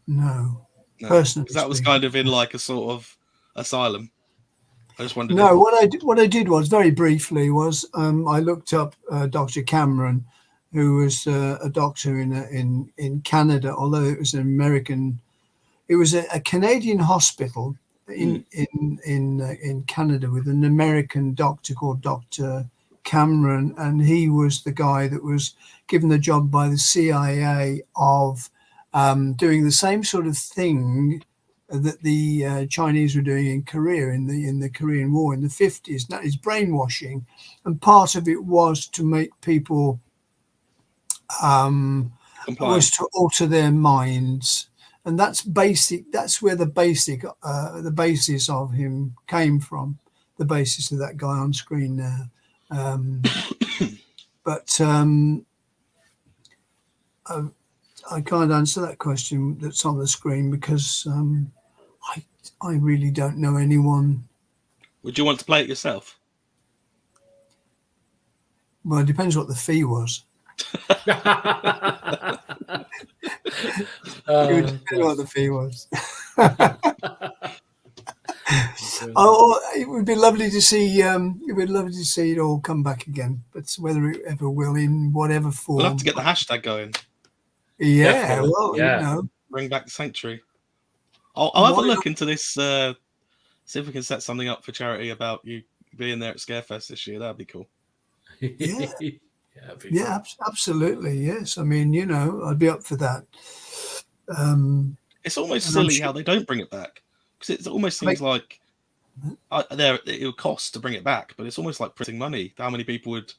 No. Personally,
because that was kind of in like a sort of asylum. I just wondered.
No, what I did was, very briefly, was I looked up Dr. Cameron, who was a doctor in Canada, although it was an American. It was a Canadian hospital in Canada with an American doctor called Dr. Cameron, and he was the guy that was given the job by the CIA of doing the same sort of thing that the Chinese were doing in Korea in the Korean War in the 50s. That is brainwashing, and part of it was to make people was to alter their minds, and that's basic. That's where the basis of him came from. The basis of that guy on screen now. But I can't answer that question that's on the screen because I really don't know anyone.
Would you want to play it yourself?
Well, it depends what the fee was. It would depend what the fee was. Oh, it would be lovely to see. It would be lovely to see it all come back again, but whether it ever will, in whatever form.
We'll have to get the hashtag going.
Yeah,
definitely.
well,
Yeah.
Bring back the Sanctuary. I'll have a look into this see if we can set something up for charity about you being there at Scarefest this year. That'd be cool.
Yeah.
That'd be
Yeah,
fun.
absolutely. Yes. I mean, I'd be up for that.
It's almost
And I'm
silly
sure-
how they don't bring it back, because it almost seems like it would cost to bring it back, but it's almost like printing money. How many people would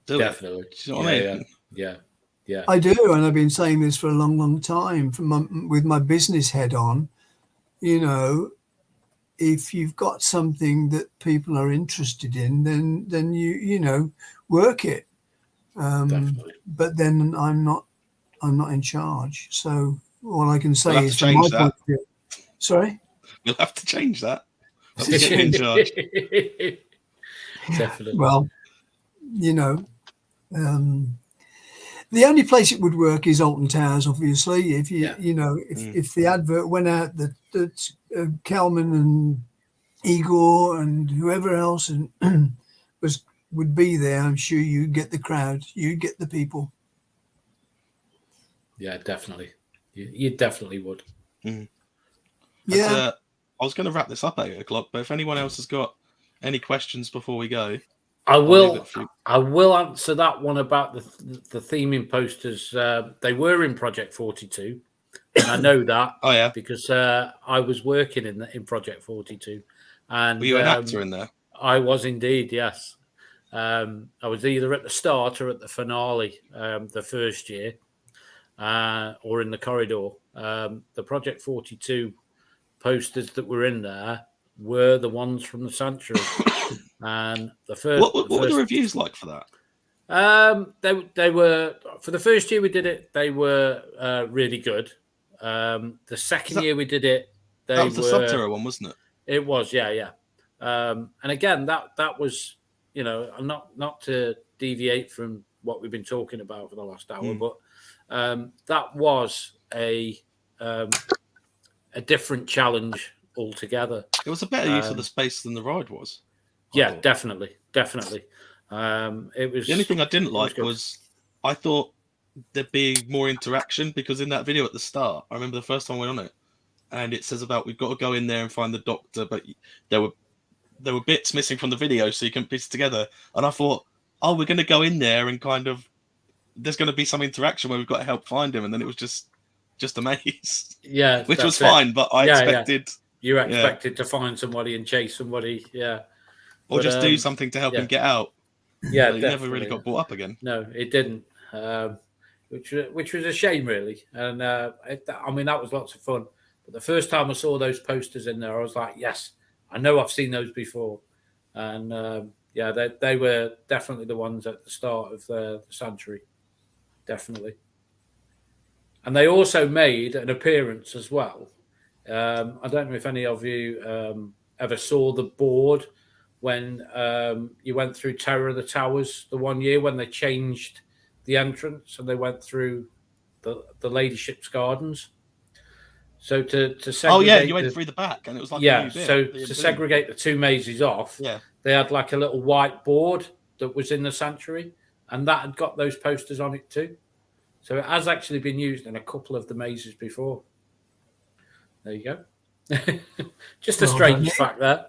do
Definitely.
it? Do you know what I mean?
Yeah.
I do, and I've been saying this for a long, long time. With my business head on, if you've got something that people are interested in, then you work it.
Definitely.
But then I'm not in charge. So all I can say
We'll have
is
to
from
change
my
that.
point of view. Sorry.
You'll have to change that. Have to get you in charge.
Definitely.
Well, the only place it would work is Alton Towers, obviously. If if the advert went out that Kelman and Igor and whoever else would be there, I'm sure you'd get the crowd, you'd get the people.
Yeah, definitely. You definitely would.
Yeah.
I was going to wrap this up at 8 o'clock, but if anyone else has got any questions before we go,
I will answer that one about the theming posters. They were in Project 42, and I know that.
Oh yeah,
because I was working in Project 42, and
were you an actor in there?
I was indeed, yes. I was either at the start or at the finale, the first year, or in the corridor. The Project 42 posters that were in there were the ones from the Sanctuary. And the first,
what were the reviews like for
that? They were, for the first year we did it, they were really good. The second year we did it,
that was the Subterra one, wasn't it?
It was, yeah. And again, that was, not to deviate from what we've been talking about for the last hour, but that was a different challenge altogether.
It was a better use of the space than the ride was.
Yeah, definitely. It was.
The only thing I didn't like was I thought there'd be more interaction, because in that video at the start, I remember the first time I went on it, and it says about we've got to go in there and find the doctor, but there were bits missing from the video, so you can piece it together. And I thought, oh, we're going to go in there and kind of there's going to be some interaction where we've got to help find him, and then it was just a maze.
Yeah,
which was fine, but I expected
you expected to find somebody and chase somebody,
or just do something to help him get out.
Yeah,
he never really got brought up again.
No, it didn't, which was a shame, really. And I mean, that was lots of fun. But the first time I saw those posters in there, I was like, yes, I know I've seen those before. And they were definitely the ones at the start of the Sanctuary, definitely. And they also made an appearance as well. I don't know if any of you ever saw the board when you went through Terror of the Towers the one year when they changed the entrance and they went through the Ladyship's Gardens. So to segregate
you went through the back and it was like
so to segregate the two mazes off, they had like a little white board that was in the Sanctuary, and that had got those posters on it too. So it has actually been used in a couple of the mazes before. There you go. Just a strange fact there.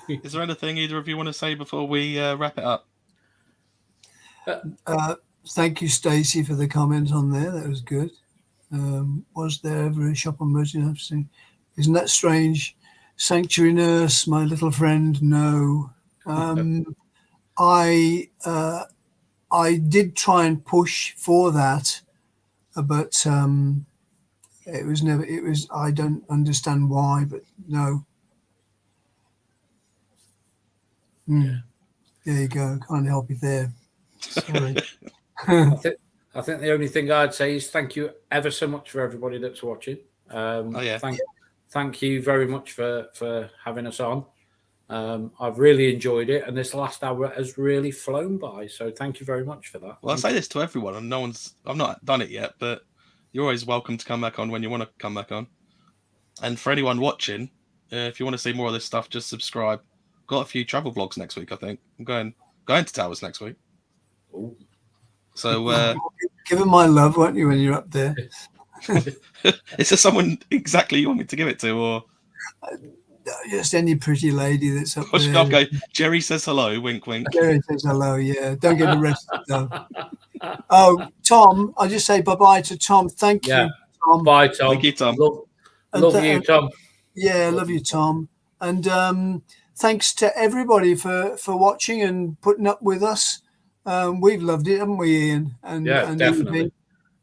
Is there anything either of you want to say before we wrap it up?
Thank you, Stacey, for the comment on there. That was good. Was there ever a shop on merchandise? Isn't that strange? Sanctuary nurse, my little friend. No. I did try and push for that, but it was never. It was. I don't understand why, but no. There you go. Can't help you there. Sorry.
I think the only thing I'd say is thank you ever so much for everybody that's watching. Thank you very much for having us on. I've really enjoyed it, and this last hour has really flown by. So thank you very much for that.
Well, I say this to everyone, and I've not done it yet, but you're always welcome to come back on when you want to come back on. And for anyone watching, if you want to see more of this stuff, just subscribe. Got a few travel vlogs next week, I think. I'm going to Towers next week.
Ooh.
So give him my love, won't you, when you're up there?
Is there someone exactly you want me to give it to, or
Just any pretty lady that's up there.
okay? Gerry says hello. Wink, wink.
Gerry says hello. Yeah, don't get arrested though. Oh, Tom, I'll just say bye-bye to Tom. Thank you, Tom.
Bye, Tom.
Thank you, Tom.
Love you, Tom.
Yeah, love you, Tom. And thanks to everybody for watching and putting up with us. We've loved it, haven't we, Ian? And
Definitely.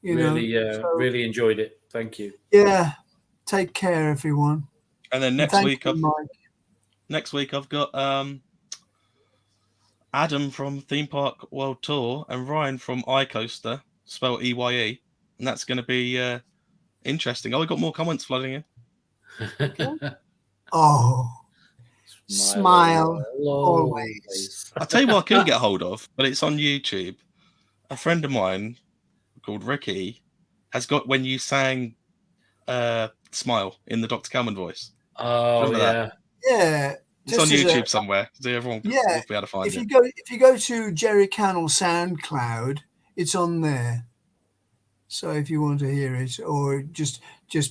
Eveey,
Really enjoyed it. Thank you.
Yeah, take care, everyone.
And then next week, I've got Adam from Theme Park World Tour and Ryan from iCoaster, spelled EYE, and that's going to be interesting. Oh, we got more comments flooding in.
Oh, smile always.
I'll tell you what I couldn't get hold of, but it's on YouTube. A friend of mine called Ricky has got when you sang Smile in the Dr. Kelman voice.
Oh, yeah.
Yeah.
It's on YouTube somewhere. So everyone will be able to find it.
If you go to Gerry Cannell SoundCloud, it's on there. So if you want to hear it, or just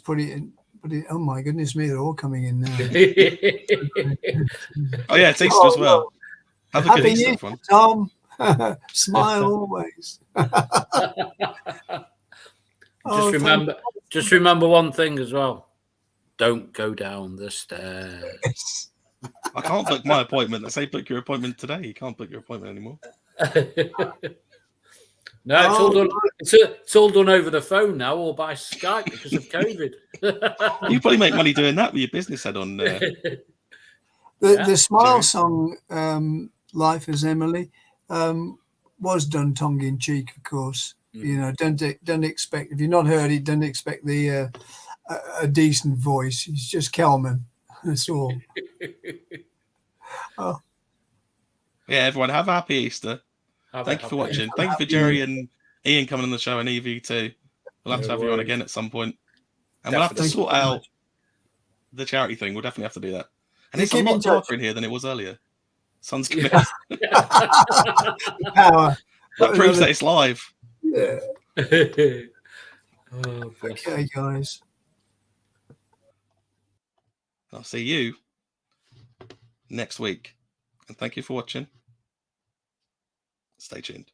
put it in. Oh my goodness me, they're all coming in now.
Oh yeah, it's Easter as well. Have a good Easter, everyone.
Tom. Smile always.
Just remember one thing as well. Don't go down the stairs.
I can't book my appointment. They say book your appointment today. You can't book your appointment anymore.
No, it's all done. It's all done over the phone now, or by Skype because of COVID.
You probably make money doing that with your business head on.
The Smile song, "Life as Emily," was done tongue in cheek, of course. You know, don't expect, if you've not heard it, don't expect a decent voice. It's just Kelman. That's all. Oh.
Yeah, everyone, have a happy Easter. Thank you for watching. Thank you for Gerry and Ian coming on the show, and Eevee too. We'll have to have you on again at some point. And we'll have to sort out the charity thing. We'll definitely have to do that. And it's a lot darker in here than it was earlier. Sun's coming out.
Power.
That proves that it's live.
Yeah. Okay, guys.
I'll see you next week. And thank you for watching. Stay tuned.